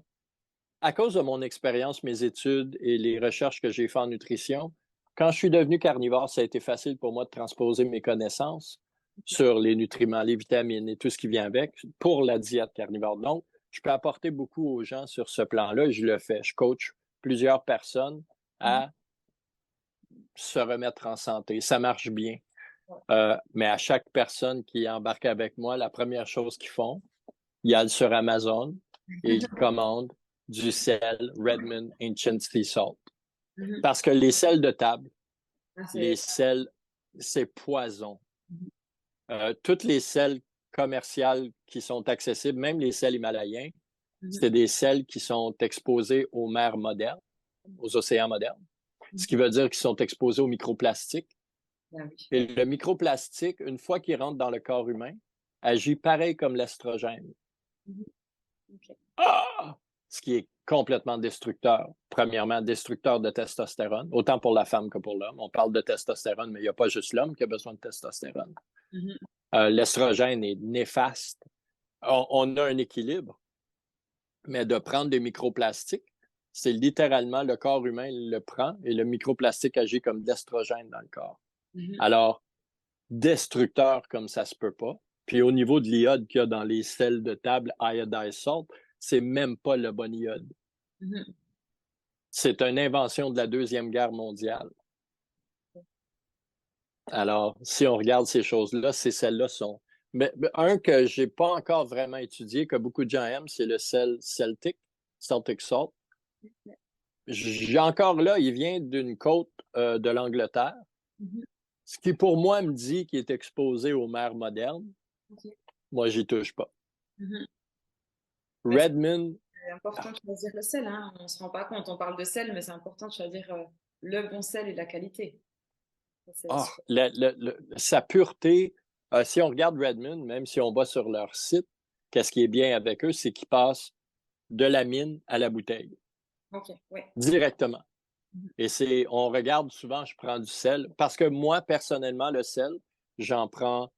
à cause de mon expérience, mes études et les recherches que j'ai faites en nutrition, quand je suis devenu carnivore, ça a été facile pour moi de transposer mes connaissances sur les nutriments, les vitamines et tout ce qui vient avec pour la diète carnivore. Donc, je peux apporter beaucoup aux gens sur ce plan-là et je le fais. Je coach plusieurs personnes Mhm. à se remettre en santé. Ça marche bien. Ouais. Mais à chaque personne qui embarque avec moi, la première chose qu'ils font, ils allent sur Amazon et ils commandent du sel Redmond Ancient Sea Salt. Mhm. Parce que les sels de table, Ah, les sels, c'est poison. Mhm. Toutes les sels commerciales qui sont accessibles, même les sels himalayens, Mhm. c'est des sels qui sont exposés aux mers modernes, aux océans modernes. Ce qui veut dire qu'ils sont exposés aux microplastiques. Ah oui, Et ouais. le microplastique, une fois qu'il rentre dans le corps humain, agit pareil comme l'estrogène. Mhm. Ok. Ah! Ce qui est complètement destructeur. Premièrement, destructeur de testostérone, autant pour la femme que pour l'homme. On parle de testostérone, mais il n'y a pas juste l'homme qui a besoin de testostérone. Mhm. L'estrogène est néfaste. On a un équilibre, mais de prendre des microplastiques, c'est littéralement le corps humain le prend et le microplastique agit comme de l'estrogène dans le corps. Mhm. Alors, destructeur comme ça se peut pas. Puis au niveau de l'iode qu'il y a dans les sels de table iodized salt, c'est même pas le bon iode. Mhm. C'est une invention de la Deuxième Guerre mondiale. Alors, si on regarde ces choses-là, ces sels-là sont... Mais un que j'ai pas encore vraiment étudié, que beaucoup de gens aiment, c'est le sel Celtic salt. J'ai encore là, il vient d'une côte de l'Angleterre, Mhm. ce qui pour moi me dit qu'il est exposé aux mers modernes. Ok. Moi, j'y touche pas. Mhm. Ouais, Redmond, c'est important de choisir le sel, hein. On ne se rend pas compte, on parle de sel, mais c'est important de choisir le bon sel et la qualité. Ça, c'est oh, sûr. sa pureté, si on regarde Redmond, même si on va sur leur site, qu'est-ce qui est bien avec eux, c'est qu'ils passent de la mine à la bouteille, Ok, ouais. directement. Mhm. Et on regarde souvent, je prends du sel, parce que moi, personnellement, le sel, j'en prends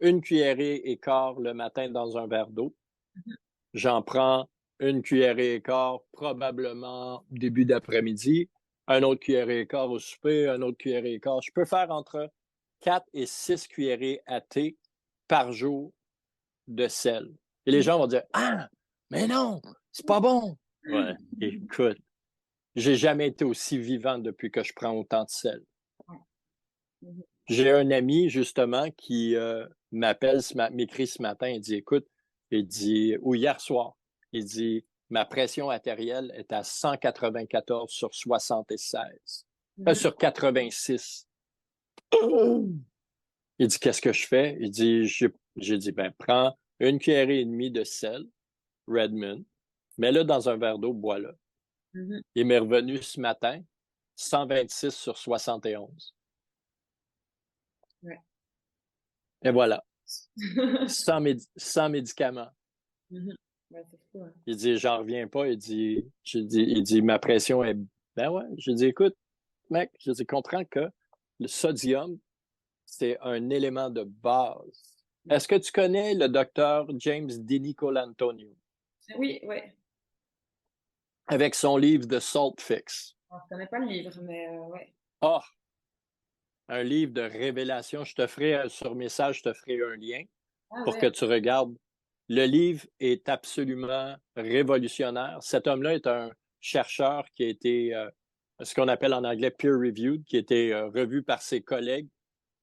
une cuillerée et quart le matin dans un verre d'eau. Mhm. J'en prends une cuillerée et quart probablement début d'après-midi, un autre cuillerée et quart au souper, un autre cuillerée et quart. Je peux faire entre 4 et 6 cuillerées à thé par jour de sel. Et les Mhm. gens vont dire, ah, mais non, c'est pas bon. Ouais, écoute, j'ai jamais été aussi vivant depuis que je prends autant de sel. Ouais. Mhm. J'ai un ami, justement, qui m'écrit ce matin, il dit, écoute, ou hier soir, il dit, ma pression artérielle est à 194 sur 76, Mhm. sur 86. Il dit, qu'est-ce que je fais? Il dit, j'ai dit, ben, prends une cuillerée et demie de sel, Redmond, mets-le dans un verre d'eau, bois-le. Mhm. Il m'est revenu ce matin, 126 sur 71. Ouais. Et voilà, sans médicaments. Mhm. Ouais, c'est fou, hein. Il dit, j'en reviens pas. Il dit, ma pression est. Ben ouais. Je dis, écoute, mec, je dis, comprends que le sodium, c'est un élément de base. Ouais. Est-ce que tu connais le docteur James DiNicolantonio Oui, ouais. avec son livre The Salt Fix? Alors, je connais pas le livre, mais ouais. Ah, un livre de révélation. Je te ferai sur message, je te ferai un lien Ah pour que ouais. tu regardes. Le livre est absolument révolutionnaire. Cet homme-là est un chercheur qui a été ce qu'on appelle en anglais peer-reviewed, qui a été revu par ses collègues,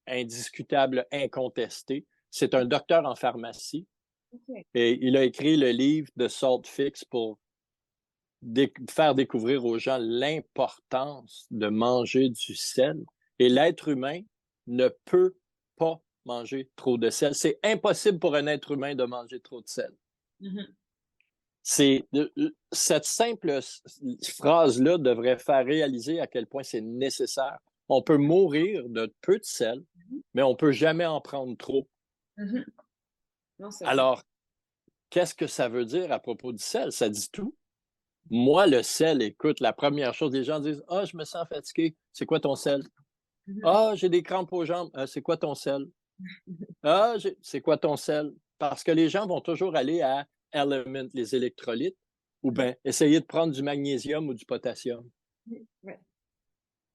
indiscutable, incontesté. C'est un docteur en pharmacie Ok. et il a écrit le livre de Salt Fix pour faire découvrir aux gens l'importance de manger du sel. Et l'être humain ne peut pas manger trop de sel. C'est impossible pour un être humain de manger trop de sel. Mhm. C'est cette simple phrase-là devrait faire réaliser à quel point c'est nécessaire. On peut mourir de peu de sel, mais on peut jamais en prendre trop. Mhm. Non, c'est vrai. Alors, qu'est-ce que ça veut dire à propos du sel? Ça dit tout. Moi, le sel, écoute, la première chose, les gens disent, ah, je me sens fatigué. C'est quoi ton sel? Mhm. Ah, j'ai des crampes aux jambes. C'est quoi ton sel? Ah, c'est quoi ton sel? Parce que les gens vont toujours aller à Element, les électrolytes, ou Mhm. bien essayer de prendre du magnésium ou du potassium. Mhm. Ouais,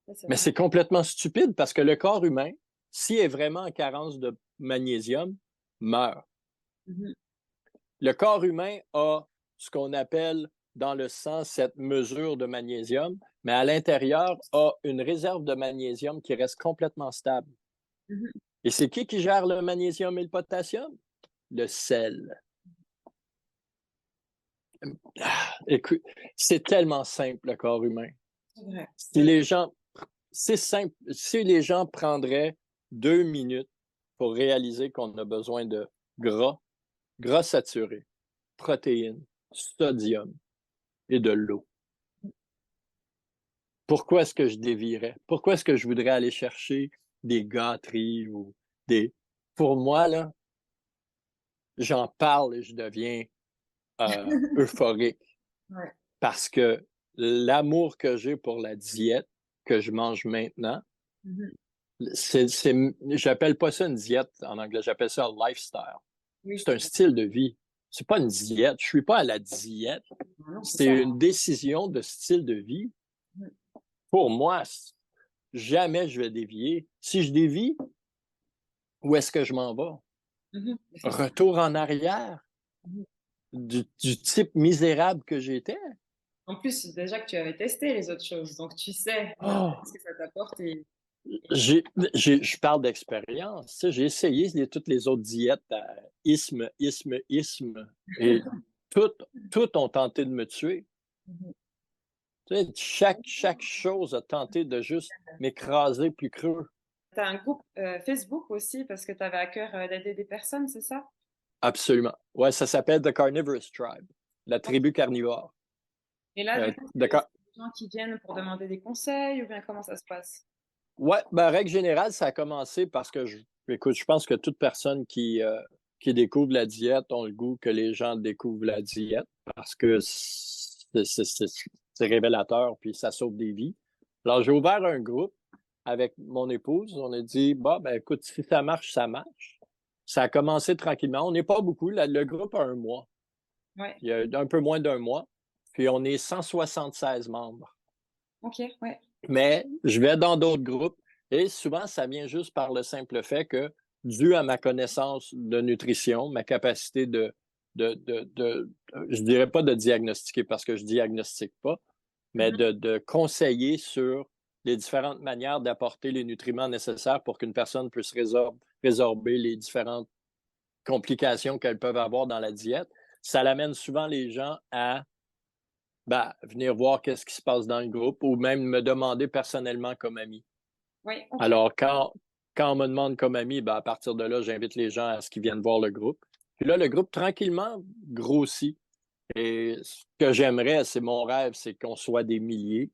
ça, c'est Mais vrai. c'est complètement stupide parce que le corps humain, s'il est vraiment en carence de magnésium, meurt. Mhm. Le corps humain a ce qu'on appelle dans le sang cette mesure de magnésium, mais à l'intérieur a une réserve de magnésium qui reste complètement stable. Mhm. Et c'est qui gère le magnésium et le potassium? Le sel. Écoute, c'est tellement simple, le corps humain. C'est vrai. Si les gens, c'est simple, si les gens prendraient 2 minutes pour réaliser qu'on a besoin de gras, gras saturés, protéines, sodium et de l'eau. Pourquoi est-ce que je dévierais? Pourquoi est-ce que je voudrais aller chercher des gâteries ou des... Pour moi, là, j'en parle et je deviens euphorique Ouais. parce que l'amour que j'ai pour la diète que je mange maintenant, Mhm. j'appelle pas ça une diète en anglais, j'appelle ça un lifestyle. Oui, C'est un c'est style de vie. C'est pas une diète. Je suis pas à la diète. vrai. Non, c'est C'est ça. une décision de style de vie. Mhm. Pour moi, jamais je vais dévier. Si je dévie, où est-ce que je m'en vais? Mhm. Effectivement. Retour en arrière Mhm. du type misérable que j'étais. En plus, déjà que tu avais testé les autres choses, donc tu sais Oh, ce que ça t'apporte je parle d'expérience. Tu sais, j'ai essayé toutes les autres diètes à isme, et toutes ont tenté de me tuer. Mhm. Tu sais, chaque chose a tenté de juste m'écraser plus creux. Tu as un groupe Facebook aussi parce que tu avais à cœur d'aider des personnes, c'est ça? Absolument. Ouais, ça s'appelle The Carnivorous Tribe, la tribu carnivore. Et là, du coup, c'est D'accord. des gens qui viennent pour demander des conseils ou bien comment ça se passe? Ouais, ben, règle générale, ça a commencé parce que, écoute, je pense que toute personne qui découvre la diète ont le goût que les gens découvrent la diète parce que c'est révélateur puis ça sauve des vies. Alors, j'ai ouvert un groupe avec mon épouse. On a dit, bah, ben, écoute, si ça marche, ça marche. Ça a commencé tranquillement. On n'est pas beaucoup. Le groupe a un mois. Ouais, Il y a un peu moins d'un mois. Puis, on est 176 membres. ok, ouais. Mais je vais dans d'autres groupes et souvent, ça vient juste par le simple fait que, dû à ma connaissance de nutrition, ma capacité je dirais pas de diagnostiquer parce que je diagnostique pas, mais Mhm. de conseiller sur les différentes manières d'apporter les nutriments nécessaires pour qu'une personne puisse résorber les différentes complications qu'elles peuvent avoir dans la diète. Ça l'amène souvent les gens à venir voir qu'est-ce qui se passe dans le groupe ou même me demander personnellement comme ami. Ouais, ok. Alors, quand on me demande comme ami, à partir de là, j'invite les gens à ce qu'ils viennent voir le groupe. Puis là, le groupe, tranquillement, grossit. Et ce que j'aimerais, c'est mon rêve, c'est qu'on soit des milliers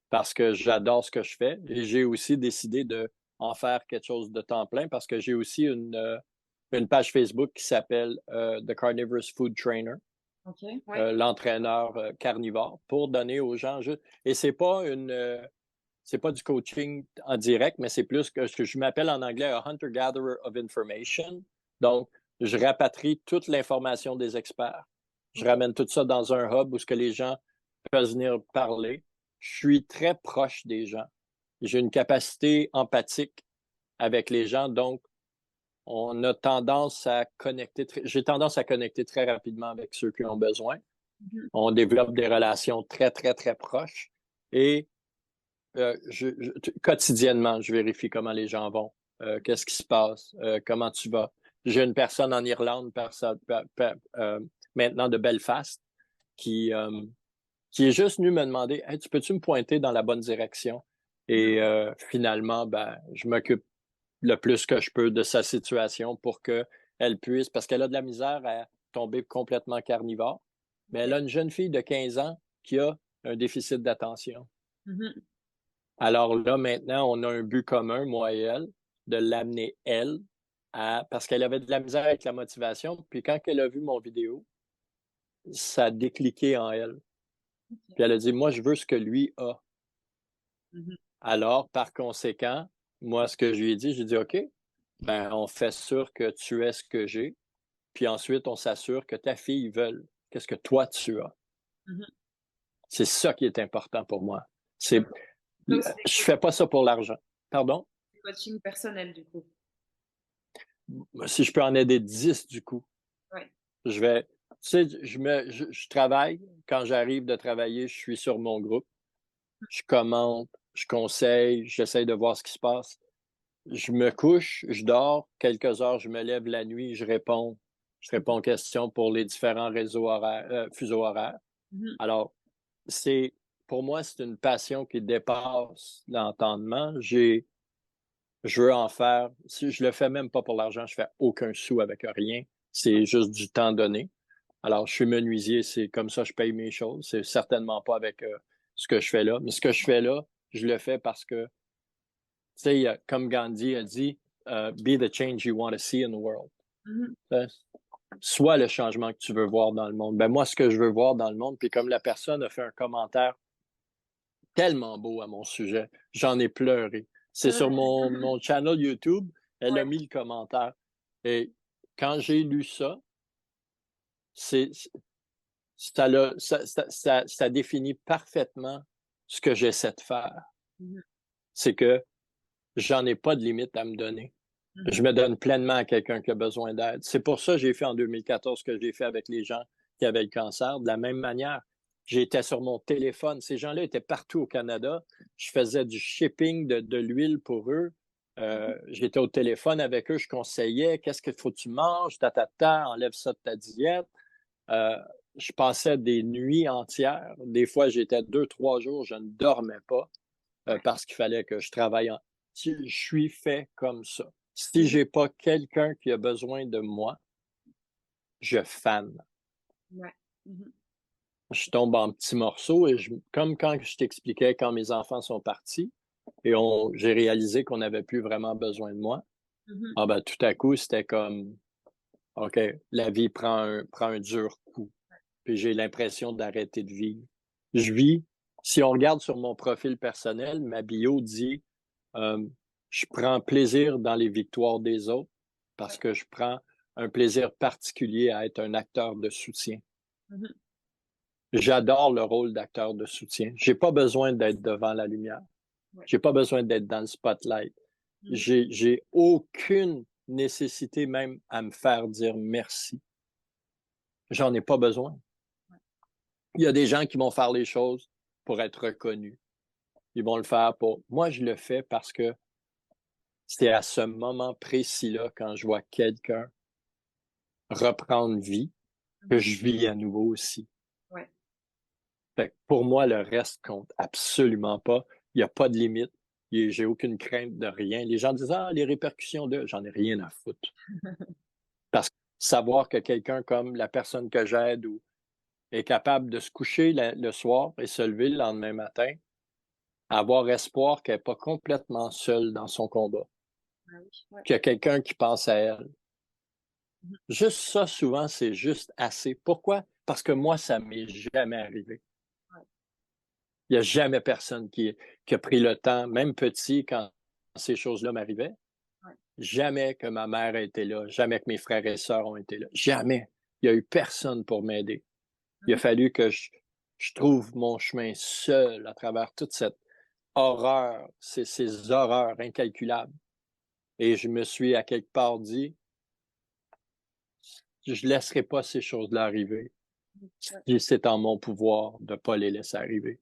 parce que j'adore ce que je fais. Et j'ai aussi décidé de en faire quelque chose de temps plein parce que j'ai aussi une page Facebook qui s'appelle The Carnivorous Food Trainer, OK, ouais. l'entraîneur carnivore, pour donner aux gens juste. Et c'est pas du coaching en direct, mais c'est plus que ce que je m'appelle en anglais un hunter-gatherer of information. Donc, je rapatrie toute l'information des experts. Je OK. ramène tout ça dans un hub où ce que les gens peuvent venir parler. Je suis très proche des gens. J'ai une capacité empathique avec les gens, donc on a tendance à connecter, j'ai tendance à connecter très rapidement avec ceux qui ont besoin. Mhm. On développe des relations très, très, très proches et quotidiennement, je vérifie comment les gens vont, qu'est-ce qui se passe, comment tu vas. J'ai une personne en Irlande, maintenant de Belfast, qui, euh, qui est juste venu me demander hey, tu peux-tu me pointer dans la bonne direction? Et finalement, ben, je m'occupe le plus que je peux de sa situation pour qu'elle puisse, parce qu'elle a de la misère à tomber complètement carnivore, mais elle OK. a une jeune fille de 15 ans qui a un déficit d'attention. Mhm. Alors là, maintenant, on a un but commun, moi et elle, de l'amener, elle, parce qu'elle avait de la misère avec la motivation. Puis quand elle a vu mon vidéo, ça a décliqué en elle. OK. Puis elle a dit, moi, je veux ce que lui a. Mhm. Alors, par conséquent, moi, ce que je lui ai dit, j'ai dit, OK, ben, on fait sûr que tu es ce que j'ai. Puis ensuite, on s'assure que ta fille veut qu'est-ce que toi, tu as. Mhm. C'est ça qui est important pour moi. C'est, Donc, donc, c'est je fais pas ça pour l'argent. Pardon? des coachings personnels, du coup. Si je peux en aider 10 du coup, Ouais. je vais, tu sais, je travaille. Quand j'arrive de travailler, je suis sur mon groupe. Je commente, je conseille, j'essaye de voir ce qui se passe. Je me couche, je dors, quelques heures, je me lève la nuit, je réponds aux questions pour les différents réseaux horaires, fuseaux horaires. Mhm. Alors, c'est, pour moi, c'est une passion qui dépasse l'entendement. Je veux en faire, si je le fais même pas pour l'argent, je fais aucun sou avec rien. C'est juste du temps donné. Alors, je suis menuisier, c'est comme ça que je paye mes choses. C'est certainement pas avec ce que je fais là. Mais ce que je fais là, je le fais parce que, tu sais, comme Gandhi a dit, be the change you want to see in the world. Mhm. Sois le changement que tu veux voir dans le monde. Ben moi, ce que je veux voir dans le monde, puis comme la personne a fait un commentaire tellement beau à mon sujet, j'en ai pleuré. C'est sur mon channel YouTube, elle a Ouais. mis le commentaire. Et quand j'ai lu ça, c'est, ça définit parfaitement ce que j'essaie de faire. Mhm. C'est que j'en ai pas de limite à me donner. Je Mhm. me donne pleinement à quelqu'un qui a besoin d'aide. C'est pour ça que j'ai fait en 2014 ce que j'ai fait avec les gens qui avaient le cancer. De la même manière, j'étais sur mon téléphone. Ces gens-là étaient partout au Canada. Je faisais du shipping de l'huile pour eux. J'étais au téléphone avec eux, je conseillais qu'est-ce qu'il faut que tu manges, enlève ça de ta diète. Euh, je passais des nuits entières. Des fois, j'étais 2, 3 jours, je ne dormais pas Ouais. parce qu'il fallait que je travaille. Si je suis fait comme ça. Si Mhm. j'ai pas quelqu'un qui a besoin de moi, je fane. Ouais. Mhm. Je tombe en petits morceaux et comme quand je t'expliquais quand mes enfants sont partis et j'ai réalisé qu'on n'avait plus vraiment besoin de moi. Mhm. Ah ben tout à coup, c'était comme OK, la vie prend un dur coup. Puis j'ai l'impression d'arrêter de vivre. Je vis, si on regarde sur mon profil personnel, ma bio dit euh, je prends plaisir dans les victoires des autres parce Ouais. que je prends un plaisir particulier à être un acteur de soutien. Mhm. J'adore le rôle d'acteur de soutien. J'ai pas besoin d'être devant la lumière. Ouais. J'ai pas besoin d'être dans le spotlight. Mhm. J'ai aucune nécessité même à me faire dire merci. J'en ai pas besoin. Ouais. Il y a des gens qui vont faire les choses pour être reconnus. Ils vont le faire pour. Moi, je le fais parce que c'est à ce moment précis-là, quand je vois quelqu'un reprendre vie, que Mhm. je vis à nouveau aussi. Ouais. Fait que pour moi, le reste compte absolument pas. Il n'y a pas de limite. J'ai aucune crainte de rien. Les gens disent, ah, les répercussions de, j'en ai rien à foutre. Parce que savoir que quelqu'un comme la personne que j'aide ou est capable de se coucher le soir et se lever le lendemain matin avoir espoir qu'elle n'est pas complètement seule dans son combat, Ah oui, ouais. qu'il y a quelqu'un qui pense à elle. Mhm. Juste ça, souvent, c'est juste assez. Pourquoi? Parce que moi, ça m'est jamais arrivé. Ouais. Il n'y a jamais personne qui a pris le temps, même petit, quand ces choses-là m'arrivaient. Ouais. Jamais que ma mère a été là, jamais que mes frères et sœurs ont été là. Jamais. Il n'y a eu personne pour m'aider. Il a Mhm. fallu que je trouve mon chemin seul à travers toute cette horreur, ces horreurs incalculables. Et je me suis à quelque part dit, je ne laisserai pas ces choses-là arriver. Ouais. Si c'est en mon pouvoir de ne pas les laisser arriver.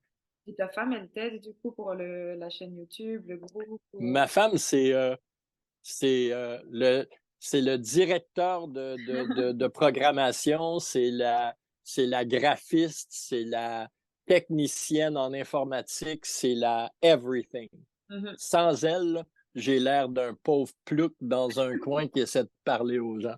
Et ta femme, elle t'aide du coup pour la chaîne YouTube, le groupe Ma femme, c'est c'est le directeur de programmation, c'est la graphiste, c'est la technicienne en informatique, c'est la everything. Mhm. Sans elle, j'ai l'air d'un pauvre plouc dans un coin qui essaie de parler aux gens.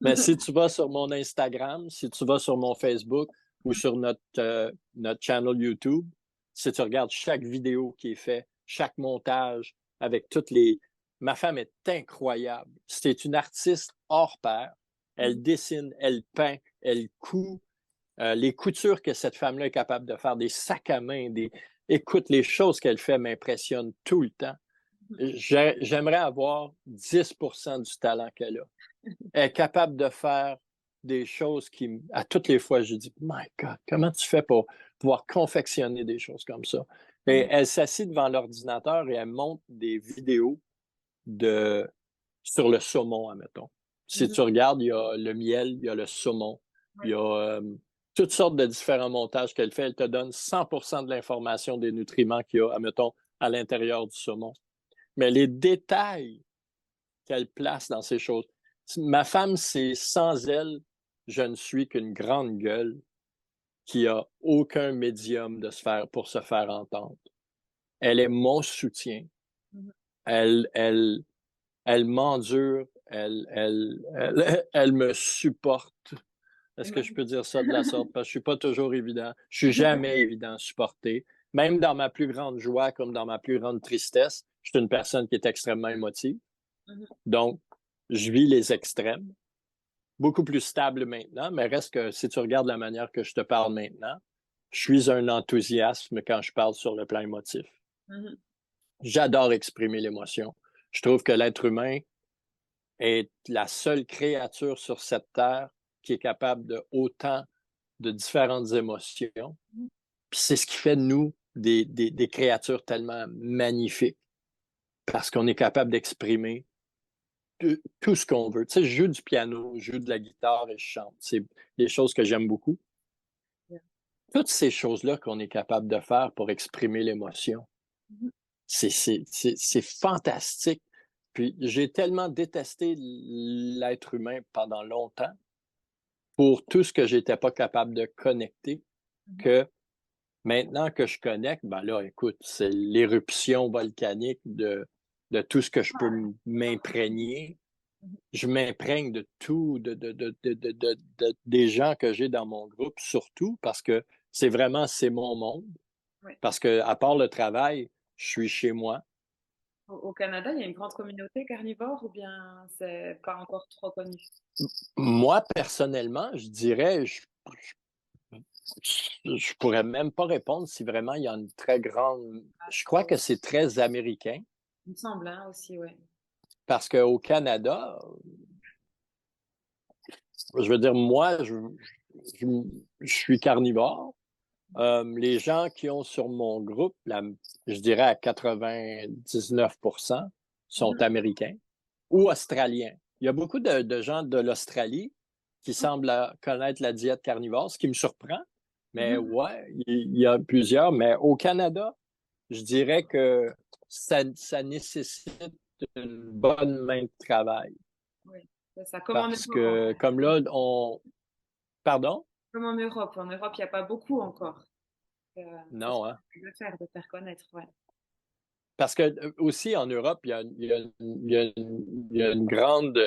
Mais si tu vas sur mon Instagram, si tu vas sur mon Facebook ou sur notre channel YouTube, si tu regardes chaque vidéo qui est faite, chaque montage avec toutes les... Ma femme est incroyable. C'est une artiste hors pair. Elle dessine, elle peint, elle coud. Les coutures que cette femme-là est capable de faire, des sacs à main, des... Écoute, les choses qu'elle fait m'impressionnent tout le temps. J'aimerais avoir 10% du talent qu'elle a. Elle est capable de faire des choses qui, à toutes les fois, je dis, My God, comment tu fais pour pouvoir confectionner des choses comme ça? Et Mhm. elle s'assied devant l'ordinateur et elle monte des vidéos de, sur le saumon, admettons. Si Mhm. tu regardes, il y a le miel, il y a le saumon, il Ouais. y a toutes sortes de différents montages qu'elle fait. Elle te donne 100% de l'information des nutriments qu'il y a, admettons, à l'intérieur du saumon. Mais les détails qu'elle place dans ces choses. Ma femme, c'est sans elle, je ne suis qu'une grande gueule qui a aucun médium pour se faire entendre. Elle est mon soutien. Mhm. Elle, elle, elle m'endure. Elle me supporte. C'est Est-ce que je peux magnifique. dire ça de la sorte? Parce que je suis pas toujours évident. Je suis jamais évident à supporter. Même dans ma plus grande joie comme dans ma plus grande tristesse, je suis une personne qui est extrêmement émotive. Mhm. Donc, je vis les extrêmes. Beaucoup plus stable maintenant, mais reste que si tu regardes la manière que je te parle maintenant, je suis un enthousiasme quand je parle sur le plan émotif. Mhm. J'adore exprimer l'émotion. Je trouve que l'être humain est la seule créature sur cette terre qui est capable de autant de différentes émotions. Puis c'est ce qui fait de nous des créatures tellement magnifiques parce qu'on est capable d'exprimer tout ce qu'on veut. Tu sais, je joue du piano, je joue de la guitare et je chante. C'est des choses que j'aime beaucoup. Yeah. Toutes ces choses-là qu'on est capable de faire pour exprimer l'émotion, Mhm. c'est fantastique. Puis j'ai tellement détesté l'être humain pendant longtemps pour tout ce que j'étais pas capable de connecter Mhm. que maintenant que je connecte, ben là, écoute, c'est l'éruption volcanique de tout ce que je peux m'imprégner. Mhm. Je m'imprègne de tout, des gens que j'ai dans mon groupe, surtout parce que c'est mon monde. Ouais. Parce que à part le travail, je suis chez moi. Au Canada, il y a une grande communauté carnivore ou bien c'est pas encore trop connu? Moi, personnellement, je dirais, je pourrais même pas répondre si vraiment il y a une très grande. Ah, Je crois que c'est très américain il me semble, hein, aussi, ouais. parce qu'au Canada, je veux dire, moi, je, je suis carnivore. Les gens qui ont sur mon groupe, je dirais à 99% sont Mhm. américains ou australiens. Il y a beaucoup de gens de l'Australie qui semblent connaître la diète carnivore, ce qui me surprend. Mais Mhm. ouais, il y a plusieurs. Mais au Canada, je dirais que ça nécessite une bonne main de travail. Oui, c'est ça. Comme en Parce Europe, en que, fait. comme là, on... Pardon? Comme en Europe. En Europe, il n'y a pas beaucoup encore. C'est ce Non, hein? qu'on veut faire, de faire connaître, ouais. Parce que aussi en Europe, il y a une grande,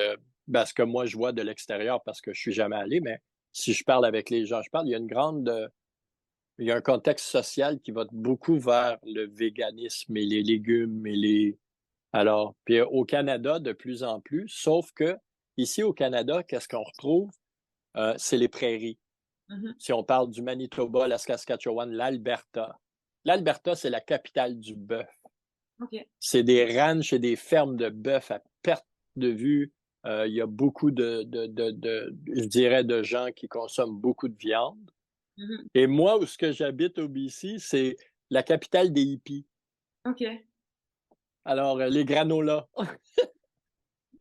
parce que moi je vois de l'extérieur parce que je suis jamais allé, mais si je parle avec les gens, je parle, il y a une grande il y a un contexte social qui va beaucoup vers le véganisme et les légumes et les... Alors, puis au Canada, de plus en plus, sauf que ici au Canada, qu'est-ce qu'on retrouve? C'est les prairies. Mhm. Si on parle du Manitoba, la Saskatchewan, l'Alberta. L'Alberta, c'est la capitale du bœuf. Ok. C'est des ranchs et des fermes de bœuf à perte de vue. Il y a beaucoup je dirais, de gens qui consomment beaucoup de viande. Mhm. Et moi, où ce que j'habite au BC, c'est la capitale des hippies. Ok. Alors, les granolas.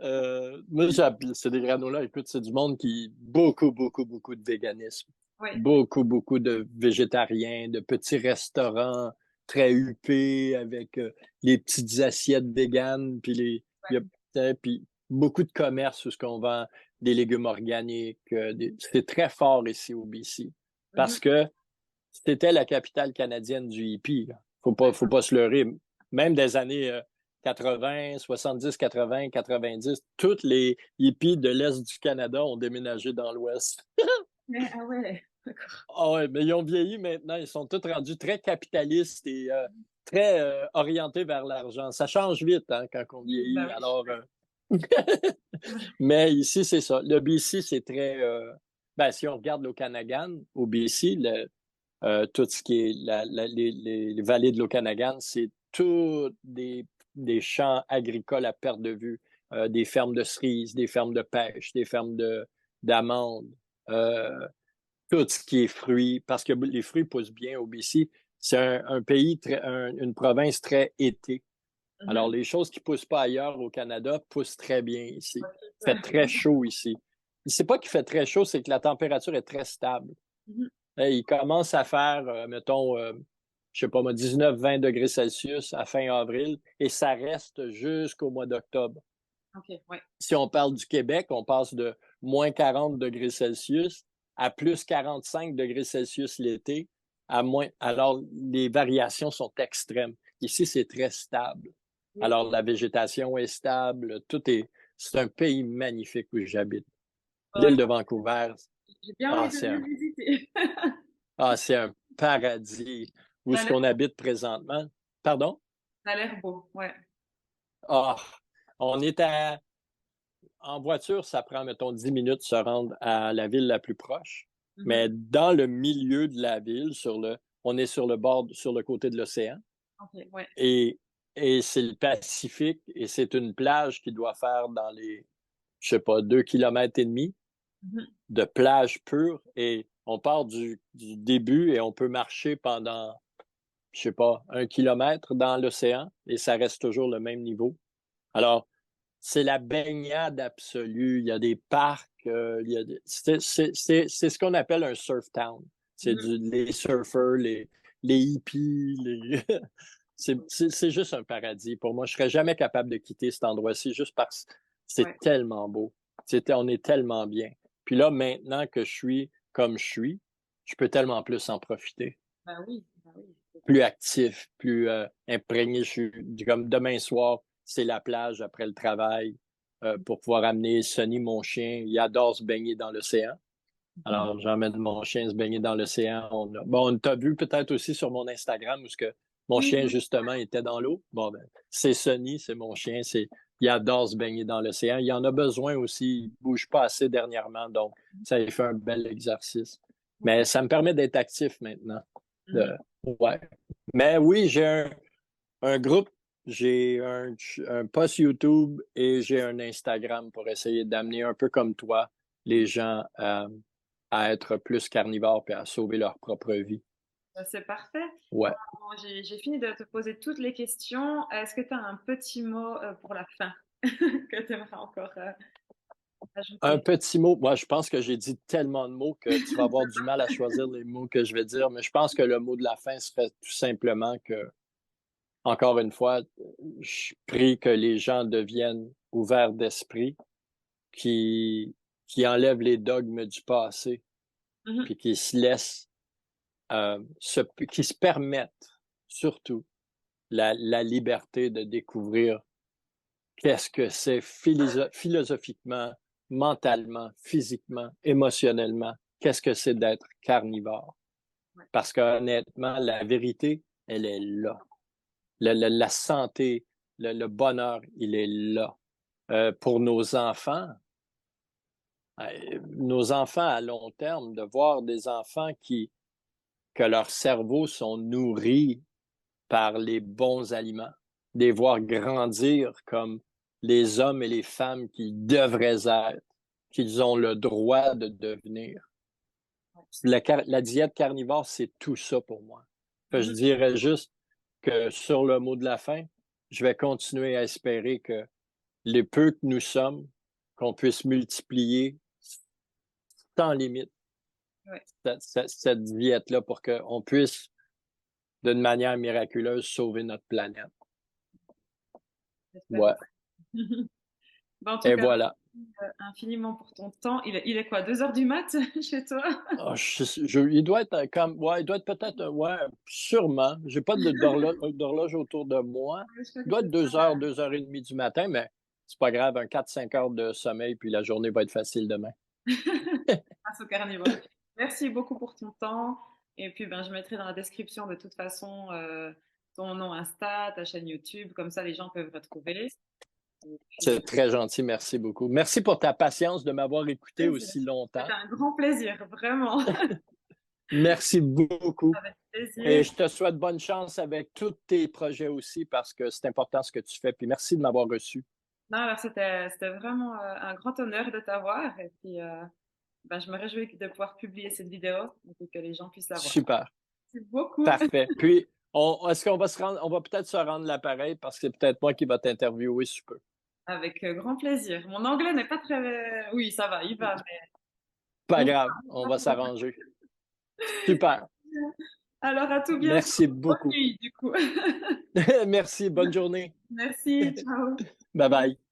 Moi, c'est des granolas. Écoute, c'est du monde qui... Beaucoup, beaucoup, beaucoup de véganisme. Ouais. Beaucoup, beaucoup de végétariens, de petits restaurants très huppés avec les petites assiettes véganes, puis puis beaucoup de commerces où ce qu'on vend des légumes organiques. C'est très fort ici au BC Mhm. parce que c'était la capitale canadienne du hippie. Là. Ouais. Faut pas se leurrer. Même des années 80, 70, 80, 90, toutes les hippies de l'Est du Canada ont déménagé dans l'Ouest. Ah ouais. D'accord. Ah ouais, mais ils ont vieilli maintenant. Ils sont tous rendus très capitalistes et très orientés vers l'argent. Ça change vite hein, quand on Oui, bah vieillit. oui. Alors, mais ici, c'est ça. Le BC, c'est très... ben, si on regarde l'Okanagan, au BC, tout ce qui est les vallées de l'Okanagan, c'est tous des champs agricoles à perte de vue, des fermes de cerises, des fermes de pêche, des fermes d'amandes, euh, tout ce qui est fruits, parce que les fruits poussent bien au BC. C'est un pays, une province très été. Alors, Mhm. les choses qui poussent pas ailleurs au Canada poussent très bien ici. Ouais, c'est Il fait ça. très chaud ici. C'est pas qu'il fait très chaud, c'est que la température est très stable. Mhm. Il commence à faire, mettons, je sais pas moi, 19-20 degrés Celsius à fin avril et ça reste jusqu'au mois d'octobre. Ok, ouais. Si on parle du Québec, on passe de moins 40 degrés Celsius à plus 45 degrés Celsius l'été, à moins. Alors, les variations sont extrêmes. Ici, c'est très stable. Oui. Alors, la végétation est stable, c'est un pays magnifique où j'habite. Ouais, L'île de Vancouver, j'ai bien ah, envie de venir visiter. c'est un paradis où Ça a ce l'air, qu'on habite présentement. Pardon? ça a l'air beau, ouais. Ah, on est en voiture, ça prend, mettons, 10 minutes de se rendre à la ville la plus proche. Mhm. Mais dans le milieu de la ville, on est sur le bord, sur le côté de l'océan. Ok, ouais. Et, et c'est le Pacifique et c'est une plage qui doit faire dans les, je sais pas, 2,5 kilomètres Mhm. de plage pure. Et on part du début et on peut marcher pendant, je sais pas, 1 kilomètre dans l'océan et ça reste toujours le même niveau. Alors, c'est la baignade absolue. Il y a des parcs, c'est ce qu'on appelle un surf town. C'est Mhm. les surfeurs, les hippies, c'est juste un paradis. Pour moi, je serais jamais capable de quitter cet endroit-ci juste parce que c'est Ouais. tellement beau. On est tellement bien. Puis là, maintenant que je suis comme je suis, je peux tellement plus en profiter. Bah oui, bah oui. Plus actif, plus imprégné. Je suis comme demain soir, c'est la plage après le travail pour pouvoir amener Sonny, mon chien. Il adore se baigner dans l'océan. Mhm. Alors, j'emmène mon chien se baigner dans l'océan. Bon, on t'a vu peut-être aussi sur mon Instagram où ce que mon Oui, chien, oui. justement, était dans l'eau. Bon, ben, c'est Sonny, c'est mon chien. Il adore se baigner dans l'océan. Il en a besoin aussi. Il bouge pas assez dernièrement, donc ça lui fait un bel exercice. Mais ça me permet d'être actif maintenant. Mhm. Ouais. Mais oui, j'ai un groupe, j'ai un post YouTube et j'ai un Instagram pour essayer d'amener un peu comme toi les gens à être plus carnivores et à sauver leur propre vie. Bah, c'est parfait. Ouais. Bon, j'ai fini de te poser toutes les questions. Est-ce que tu as un petit mot pour la fin que tu aimerais encore Un ajouter? petit mot. Moi, je pense que j'ai dit tellement de mots que tu vas avoir du mal à choisir les mots que je vais dire, mais je pense que le mot de la fin serait tout simplement que, encore une fois, je prie que les gens deviennent ouverts d'esprit, qui, qui enlèvent les dogmes du passé, Mhm. puis qui se laissent, qui se permettent surtout la liberté de découvrir qu'est-ce que c'est philosophiquement, mentalement, physiquement, émotionnellement, qu'est-ce que c'est d'être carnivore. Ouais. Parce qu'honnêtement, la vérité, elle est là. La santé, le bonheur, il est là. Pour nos enfants à long terme, de voir des enfants que leurs cerveaux sont nourris par les bons aliments, de les voir grandir comme les hommes et les femmes qu'ils devraient être, qu'ils ont le droit de devenir. La diète carnivore, c'est tout ça pour moi. Je dirais juste que sur le mot de la fin, je vais continuer à espérer que les peu que nous sommes, qu'on puisse multiplier sans limite Ouais. cette diète-là pour qu'on puisse, d'une manière miraculeuse, sauver notre planète. J'espère Ouais. aussi. En tout Et cas, voilà. infiniment pour ton temps. Il est quoi, 2 heures du mat chez toi? Ah, il doit être comme, ouais, il doit être peut-être, ouais, sûrement. J'ai pas d'horloge autour de moi. Ouais, je crois Il que doit c'est être 2 heures, 2 heures et demie du matin, mais c'est pas grave, un 4-5 heures de sommeil, puis la journée va être facile demain. grâce au carnivore. Merci beaucoup pour ton temps. Et puis, ben, je mettrai dans la description de toute façon ton nom Insta, ta chaîne YouTube, comme ça les gens peuvent retrouver. Et puis, C'est très gentil, merci beaucoup. Merci pour ta patience de m'avoir écouté plaisir. aussi longtemps. C'était un grand plaisir, vraiment. Merci beaucoup. Avec Et plaisir. je te souhaite bonne chance avec tous tes projets aussi parce que c'est important ce que tu fais. Puis merci de m'avoir reçu. Non, alors c'était vraiment un grand honneur de t'avoir. Et puis, ben, je me réjouis de pouvoir publier cette vidéo et que les gens puissent la voir. Super, Merci beaucoup. parfait. Puis, est-ce qu'on va on va peut-être se rendre l'appareil parce que c'est peut-être moi qui va t'interviewer si peu. Avec grand plaisir. Mon anglais n'est pas très... Oui, ça va, il va, mais Pas on grave, on va s'arranger. Super. alors, à tout bientôt. Merci Bonne beaucoup. nuit, du coup. Merci, bonne journée. Merci, ciao. Bye bye.